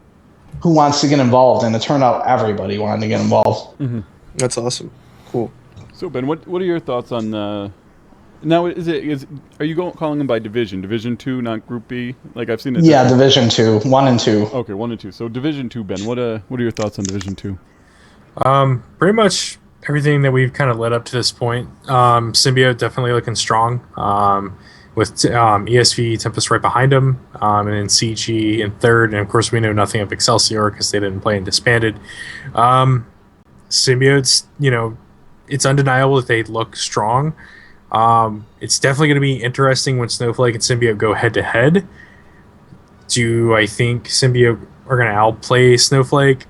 Who wants to get involved? And it turned out everybody wanted to get involved. Mm-hmm. That's awesome. Cool. So Ben, what are your thoughts on now? Are you calling them by Division 2, not Group B? Like I've seen it. Yeah, Division 2, 1 and 2. Okay, 1 and 2. So Division 2, Ben. What are your thoughts on Division 2? Pretty much everything that we've kind of led up to this point. Symbiote definitely looking strong. With ESV Tempest right behind him, and then CG in third, and of course we know nothing of Excelsior because they didn't play and disbanded. Symbiotes, it's undeniable that they look strong. It's definitely going to be interesting when Snowflake and Symbiote go head to head. Do I think Symbiote are going to outplay Snowflake?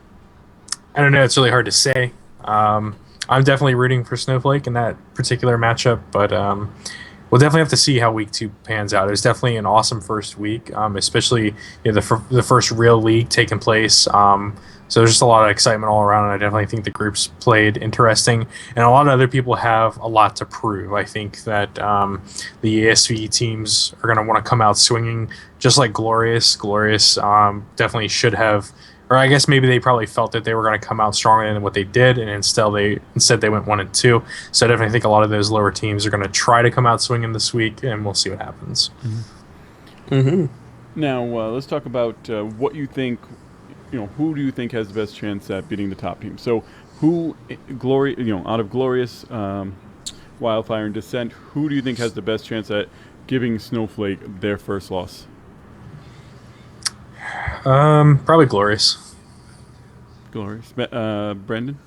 I don't know. It's really hard to say. I'm definitely rooting for Snowflake in that particular matchup, but we'll definitely have to see how week 2 pans out. It's definitely an awesome first week, especially the first real league taking place. So there's just a lot of excitement all around, and I definitely think the groups played interesting, and a lot of other people have a lot to prove. I think that the ESV teams are going to want to come out swinging, just like Glorious. Glorious definitely should have, or I guess maybe they probably felt that they were going to come out stronger than what they did, and instead they went 1 and 2. So I definitely think a lot of those lower teams are going to try to come out swinging this week, and we'll see what happens. Mm-hmm. Mm-hmm. Now let's talk about what you think. Who do you think has the best chance at beating the top team? So, out of Glorious, Wildfire, and Descent, who do you think has the best chance at giving Snowflake their first loss? Probably Glorious. Glorious. Brandon?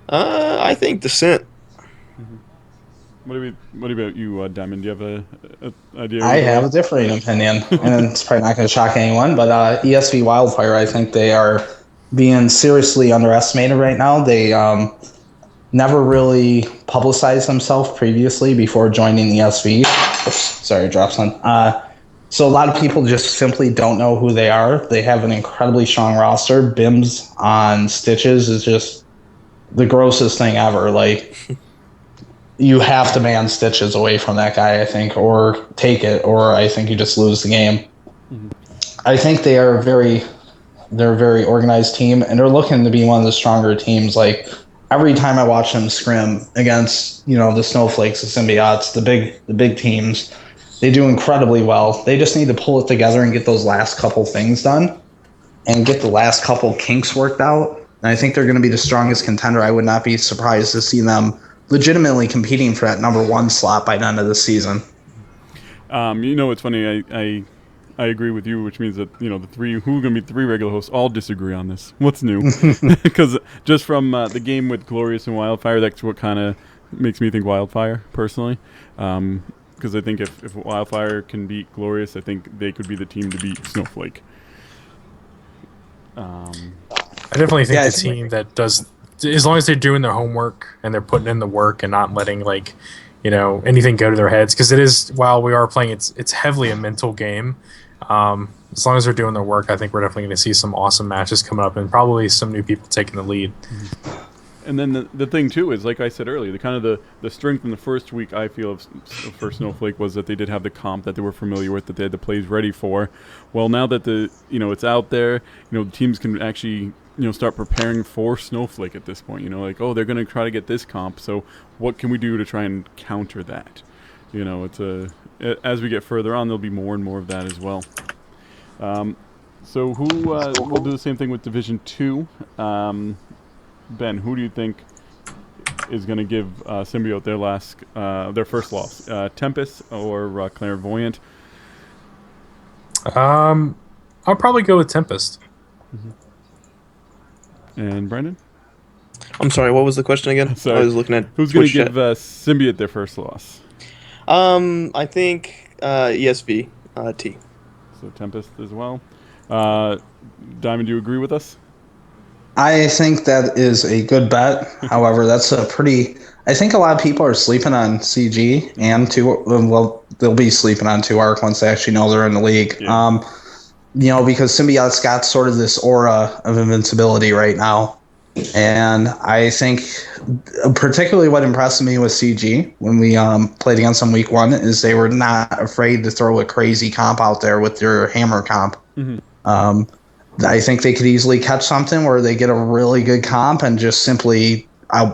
I think Descent. Mm-hmm. What about you, Diamond? Do you have a idea? I have a differing opinion, and it's probably not going to shock anyone, but ESV Wildfire, I think they are being seriously underestimated right now. They never really publicized themselves previously before joining ESV. Oops, sorry, I dropped some. So a lot of people just simply don't know who they are. They have an incredibly strong roster. Bims on Stitches is just the grossest thing ever. Like, you have to ban Stitches away from that guy, I think, or take it, or I think you just lose the game. Mm-hmm. I think they're a very organized team, and they're looking to be one of the stronger teams. Like, every time I watch them scrim against, the Snowflakes, the Symbiotes, the big teams, they do incredibly well. They just need to pull it together and get those last couple things done and get the last couple kinks worked out. And I think they're going to be the strongest contender. I would not be surprised to see them legitimately competing for that number 1 slot by the end of the season. It's funny. I agree with you, which means that the who are going to be 3 regular hosts all disagree on this. What's new? Because just from the game with Glorious and Wildfire, that's what kind of makes me think Wildfire personally. Because I think if Wildfire can beat Glorious, I think they could be the team to beat Snowflake. I definitely think the team that does, as long as they're doing their homework and they're putting in the work and not letting anything go to their heads, because it is, while we are playing, it's heavily a mental game. As long as they're doing their work, I think we're definitely going to see some awesome matches coming up and probably some new people taking the lead. And then the thing too is, like I said earlier, the strength in the first week I feel for Snowflake was that they did have the comp that they were familiar with, that they had the plays ready for. Well, now that it's out there, the teams can actually start preparing for Snowflake at this point. Like, oh, they're going to try to get this comp, so what can we do to try and counter that? As we get further on, there'll be more and more of that as well. So we'll do the same thing with Division 2. Ben, who do you think is going to give Symbiote their first loss? Tempest or Clairvoyant? I'll probably go with Tempest. And Brandon? I'm sorry, what was the question again? Sorry. I was looking at who's going to give Symbiote their first loss? I think ESV T. So Tempest as well. Diamond, do you agree with us? I think that is a good bet. However, that's I think a lot of people are sleeping on CG and they'll be sleeping on 2ARC once they actually know they're in the league. Yeah. Because Symbiote's got sort of this aura of invincibility right now. And I think particularly what impressed me with CG when we played against them week 1 is they were not afraid to throw a crazy comp out there with their hammer comp. Mm-hmm. I think they could easily catch something where they get a really good comp and just simply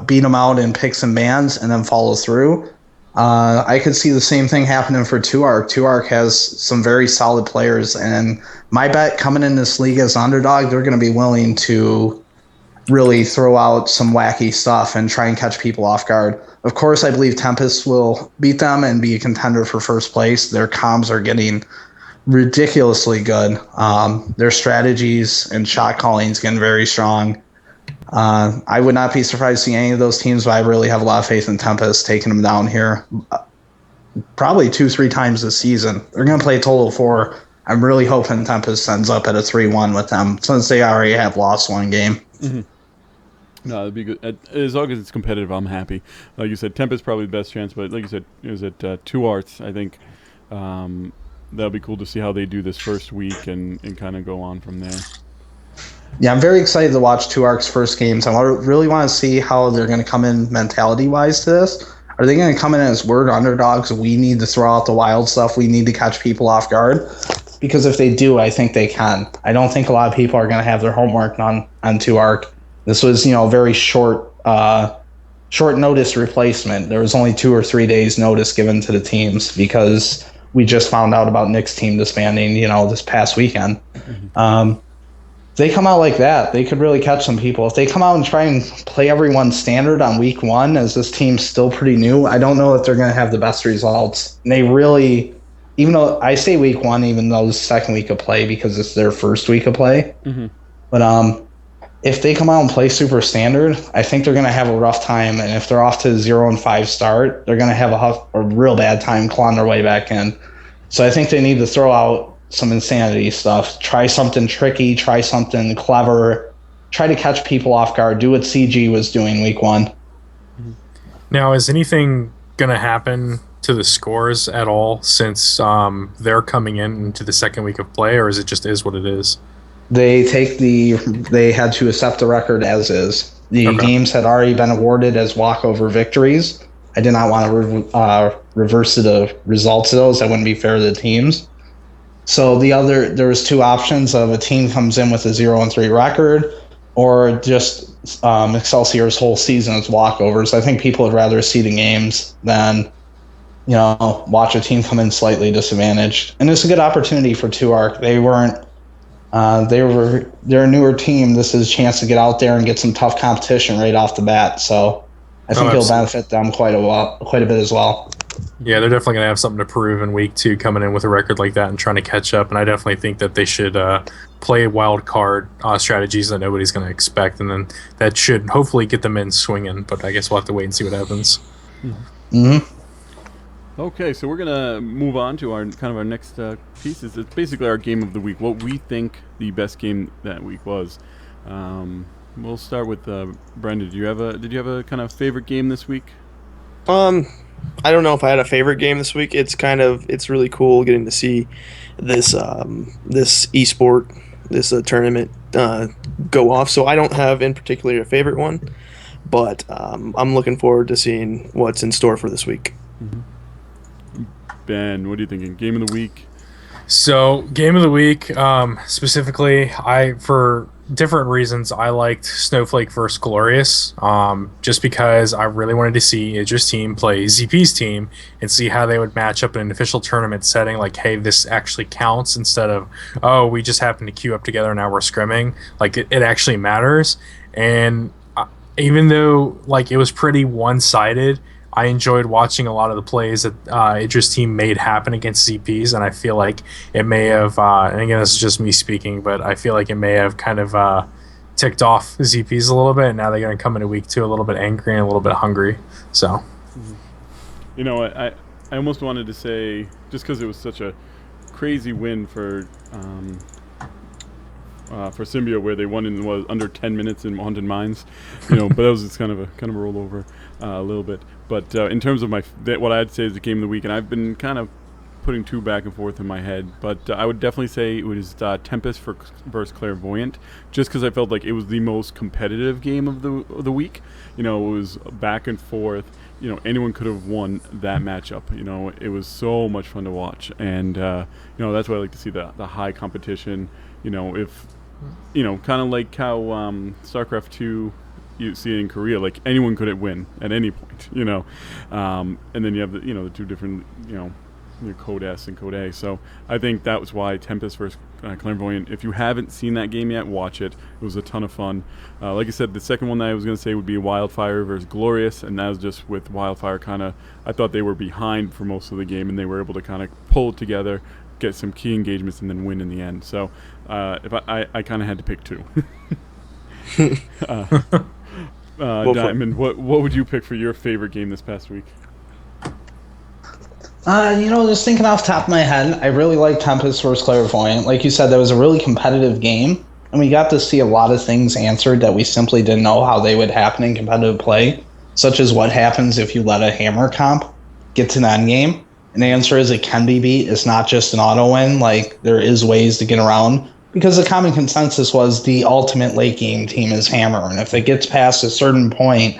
beat them out in picks and bans and then follow through. I could see the same thing happening for 2ARC. 2ARC has some very solid players, and my bet coming in this league as underdog, they're going to be willing to really throw out some wacky stuff and try and catch people off guard. Of course, I believe Tempest will beat them and be a contender for first place. Their comms are getting ridiculously good. Their strategies and shot calling is getting very strong. I would not be surprised to see any of those teams, but I really have a lot of faith in Tempest taking them down here. Probably 2-3 times this season. They're going to play a total of 4. I'm really hoping Tempest ends up at a 3-1 with them, since they already have lost 1 game. Mm-hmm. No, it'd be good. As long as it's competitive, I'm happy. Like you said, Tempest probably the best chance, but like you said, it was at 2ARC. I think that'll be cool to see how they do this first week and kind of go on from there. Yeah, I'm very excited to watch 2ARC's first games. I really want to see how they're going to come in mentality-wise to this. Are they going to come in as word underdogs? We need to throw out the wild stuff. We need to catch people off guard. Because if they do, I think they can. I don't think a lot of people are going to have their homework done on 2ARC. This was, a very short notice replacement. There was only 2 or 3 days notice given to the teams because we just found out about Nick's team disbanding, this past weekend. Mm-hmm. They come out like that, they could really catch some people. If they come out and try and play everyone standard on week 1, as this team's still pretty new, I don't know if they're going to have the best results. And they really, even though I say week 1, even though it's the second week of play because it's their first week of play. Mm-hmm. But if they come out and play super standard, I think they're going to have a rough time. And if they're off to a 0-5 start, they're going to have a real bad time clawing their way back in. So I think they need to throw out some insanity stuff. Try something tricky, try something clever, try to catch people off guard. Do what CG was doing week 1. Now, is anything going to happen to the scores at all since they're coming into the second week of play, or is it just is what it is? They had to accept the record as is. The games had already been awarded as walkover victories. I did not want to reverse the results of those. That wouldn't be fair to the teams. So there was 2 options of a team comes in with a 0-3 record, or just Excelsior's whole season is walkovers. I think people would rather see the games than watch a team come in slightly disadvantaged. And it's a good opportunity for 2ARC. They're a newer team. This is a chance to get out there and get some tough competition right off the bat. So I think it'll benefit them quite a bit as well. Yeah, they're definitely going to have something to prove in week 2 coming in with a record like that and trying to catch up. And I definitely think that they should play wild card strategies that nobody's going to expect. And then that should hopefully get them in swinging. But I guess we'll have to wait and see what happens. Hmm. Okay, so we're gonna move on to our next pieces. It's basically our game of the week. What we think the best game that week was. We'll start with Brendan. Did you have a kind of favorite game this week? I don't know if I had a favorite game this week. It's really cool getting to see this this esport, this tournament go off. So I don't have in particular a favorite one, but I'm looking forward to seeing what's in store for this week. Mm-hmm. Ben, what are you thinking? Game of the week? So, game of the week, specifically, for different reasons, I liked Snowflake versus Glorious, just because I really wanted to see Idris' team play ZP's team and see how they would match up in an official tournament setting, like, hey, this actually counts, instead of, oh, we just happened to queue up together and now we're scrimming. Like, it actually matters. And even though, like, it was pretty one-sided, I enjoyed watching a lot of the plays that Idris' team made happen against ZPs, and I feel like it may have, and again, this is just me speaking, but I feel like it may have kind of ticked off ZPs a little bit, and now they're going to come into week 2 a little bit angry and a little bit hungry. So, you know, I almost wanted to say, just because it was such a crazy win for Symbio, where they won in under 10 minutes in Haunted Mines, you know, but that was just kind of a rollover a little bit. But in terms of what I'd say is the game of the week, and I've been kind of putting two back and forth in my head, but I would definitely say it was Tempest versus Clairvoyant, just because I felt like it was the most competitive game of the week. You know, it was back and forth. You know, anyone could have won that matchup. You know, it was so much fun to watch, and you know, that's why I like to see the high competition. You know, if you know, kind of like how StarCraft 2, you see it in Korea, like anyone could win at any point, you know, and then you have the two different, you know, Code S and Code A. So I think that was why Tempest versus Clairvoyant. If you haven't seen that game yet, watch it. It was a ton of fun. Like I said, the second one that I was going to say would be Wildfire versus Glorious, and that was just with Wildfire I thought they were behind for most of the game, and they were able to kind of pull it together, get some key engagements, and then win in the end. So if I kind of had to pick two. Diamond, what would you pick for your favorite game this past week? Just thinking off the top of my head, I really like Tempest vs. Clairvoyant. Like you said, that was a really competitive game, and we got to see a lot of things answered that we simply didn't know how they would happen in competitive play, such as what happens if you let a hammer comp get to the end game. And the answer is it can be beat. It's not just an auto win. Like, there is ways to get around, because the common consensus was the ultimate late game team is hammer, and if it gets past a certain point,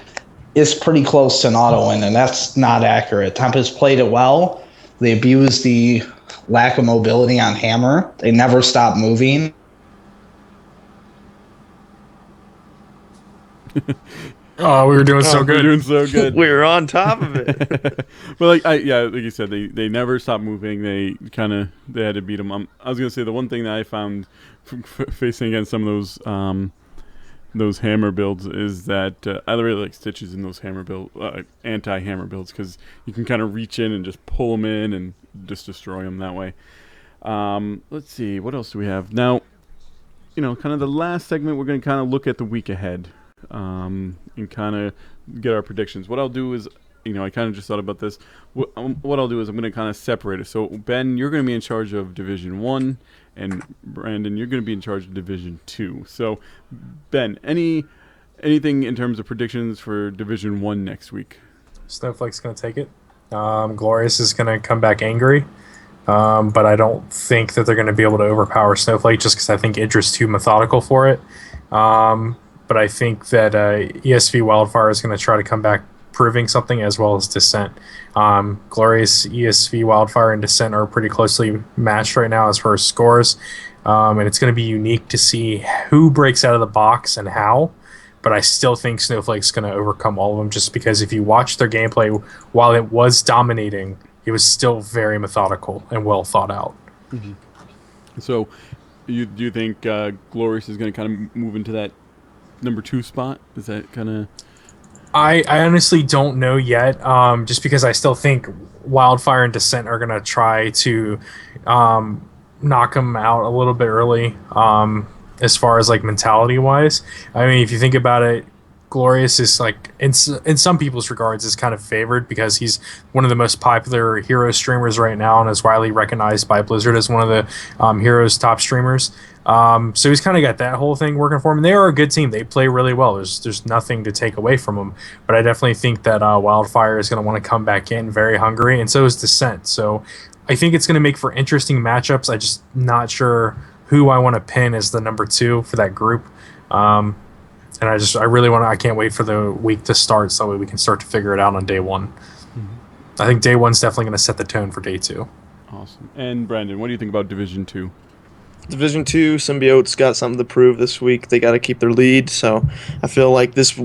it's pretty close to an auto win, and that's not accurate. Tempest played it well. They abused the lack of mobility on hammer. They never stopped moving. Oh, we were doing so good. We were doing so good. We were on top of it. But like you said, they never stopped moving. They had to beat them. I was gonna say the one thing that I found facing against some of those hammer builds is that I really like Stitches in those anti-hammer builds, because you can kind of reach in and just pull them in and just destroy them that way. Let's see, what else do we have now? You know, kind of the last segment, we're going to kind of look at the week ahead and kind of get our predictions. What I'll do is, you know, I kind of just thought about this. What I'll do is I'm going to kind of separate it. So Ben, you're going to be in charge of Division 1. And Brandon, you're going to be in charge of Division 2. So, Ben, anything in terms of predictions for Division 1 next week? Snowflake's going to take it. Glorious is going to come back angry. But I don't think that they're going to be able to overpower Snowflake, just because I think Idris is too methodical for it. But I think that ESV Wildfire is going to try to come back proving something, as well as Descent. Glorious, ESV Wildfire, and Descent are pretty closely matched right now as far as scores. And it's going to be unique to see who breaks out of the box and how. But I still think Snowflake's going to overcome all of them, just because if you watch their gameplay, while it was dominating, it was still very methodical and well thought out. Mm-hmm. So do you think Glorious is going to kind of move into that number 2 spot? Is that kind of... I honestly don't know yet, just because I still think Wildfire and Descent are going to try to knock them out a little bit early, as far as like mentality wise. I mean, if you think about it, Glorious is like in some people's regards is kind of favored because he's one of the most popular hero streamers right now and is widely recognized by Blizzard as one of the heroes top streamers. So he's kind of got that whole thing working for him. And they are a good team. They play really well. There's nothing to take away from them. But I definitely think that Wildfire is going to want to come back in very hungry, and so is Descent. So I think it's going to make for interesting matchups. I just not sure who I want to pin as the number 2 for that group. And I really want to. I can't wait for the week to start so that way we can start to figure it out on day 1. I think day 1's definitely going to set the tone for day 2. Awesome. And Brandon, what do you think about Division 2? Division 2, Symbiote's got something to prove this week. They got to keep their lead, so I feel like this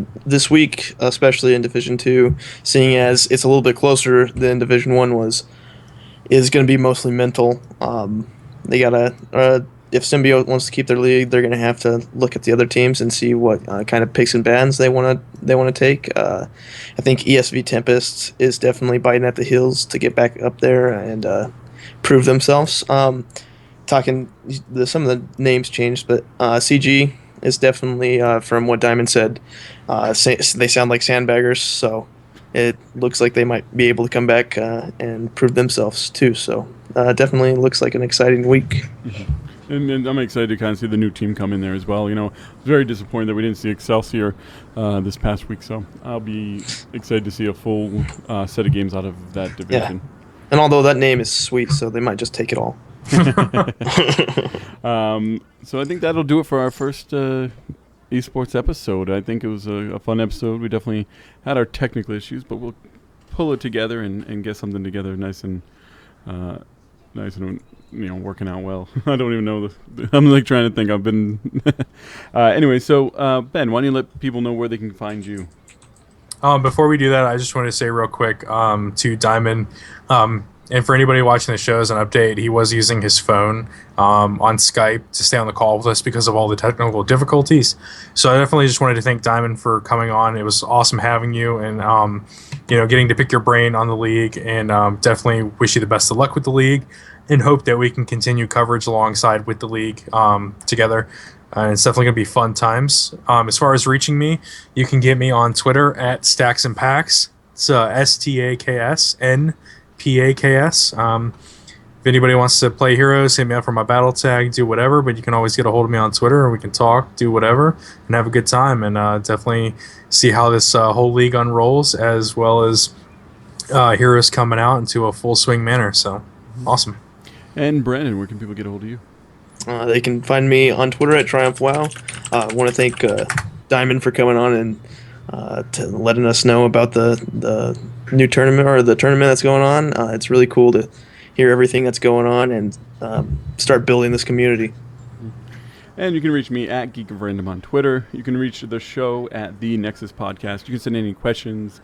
week, especially in Division 2, seeing as it's a little bit closer than Division 1 was, is going to be mostly mental. They got to, if Symbiote wants to keep their lead, they're going to have to look at the other teams and see what kind of picks and bans they want to take. I think ESV Tempest is definitely biting at the heels to get back up there and prove themselves. Some of the names changed, but CG is definitely, from what Diamond said, they sound like sandbaggers, so it looks like they might be able to come back and prove themselves too. So definitely looks like an exciting week. And I'm excited to kind of see the new team come in there as well. I was very disappointed that we didn't see Excelsior this past week, so I'll be excited to see a full set of games out of that division. Yeah. And although that name is sweet, so they might just take it all. So I think that'll do it for our first esports episode. I think it was a fun episode. We definitely had our technical issues, but we'll pull it together and get something together nice and working out well. I don't even know. I'm like trying to think. I've been anyway. So Ben, why don't you let people know where they can find you? Before we do that, I just wanted to say real quick to Diamond, and for anybody watching the show as an update, he was using his phone on Skype to stay on the call with us because of all the technical difficulties. So I definitely just wanted to thank Diamond for coming on. It was awesome having you and getting to pick your brain on the league, and definitely wish you the best of luck with the league and hope that we can continue coverage alongside with the league together. It's definitely going to be fun times. As far as reaching me, you can get me on Twitter at Stacks and Packs. It's STAKSNPAKS. If anybody wants to play heroes, hit me up for my battle tag, do whatever, but you can always get a hold of me on Twitter and we can talk, do whatever, and have a good time, and definitely see how this whole league unrolls, as well as heroes coming out into a full swing manner. So, awesome. And Brandon, where can people get a hold of you? They can find me on Twitter at TriumphWow. I want to thank Diamond for coming on and to letting us know about the new tournament, or the tournament that's going on. It's really cool to hear everything that's going on and start building this community. And you can reach me at Geek of Random on Twitter. You can reach the show at the Nexus Podcast. You can send any questions,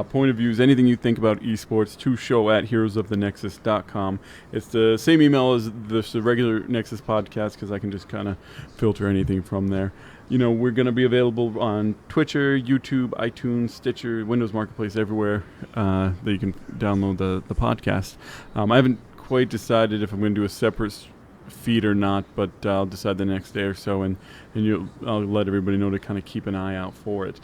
point of views, anything you think about esports to show@heroesofthenexus.com. It's the same email as the regular Nexus Podcast because I can just kind of filter anything from there. We're going to be available on Twitcher, YouTube, iTunes, Stitcher, Windows Marketplace, everywhere that you can download the podcast. I haven't quite decided if I'm going to do a separate feed or not, but I'll decide the next day or so, and I'll let everybody know to kind of keep an eye out for it.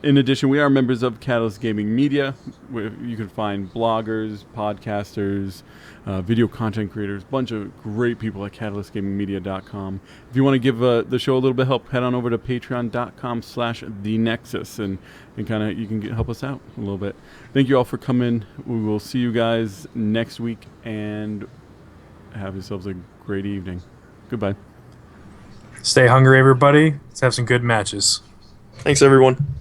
In addition, we are members of Catalyst Gaming Media, where you can find bloggers, podcasters, video content creators, a bunch of great people at catalystgamingmedia.com. If you want to give the show a little bit of help, head on over to patreon.com/thenexus and kind of you can help us out a little bit. Thank you all for coming. We will see you guys next week, and have yourselves a great evening. Goodbye. Stay hungry, everybody. Let's have some good matches. Thanks, everyone.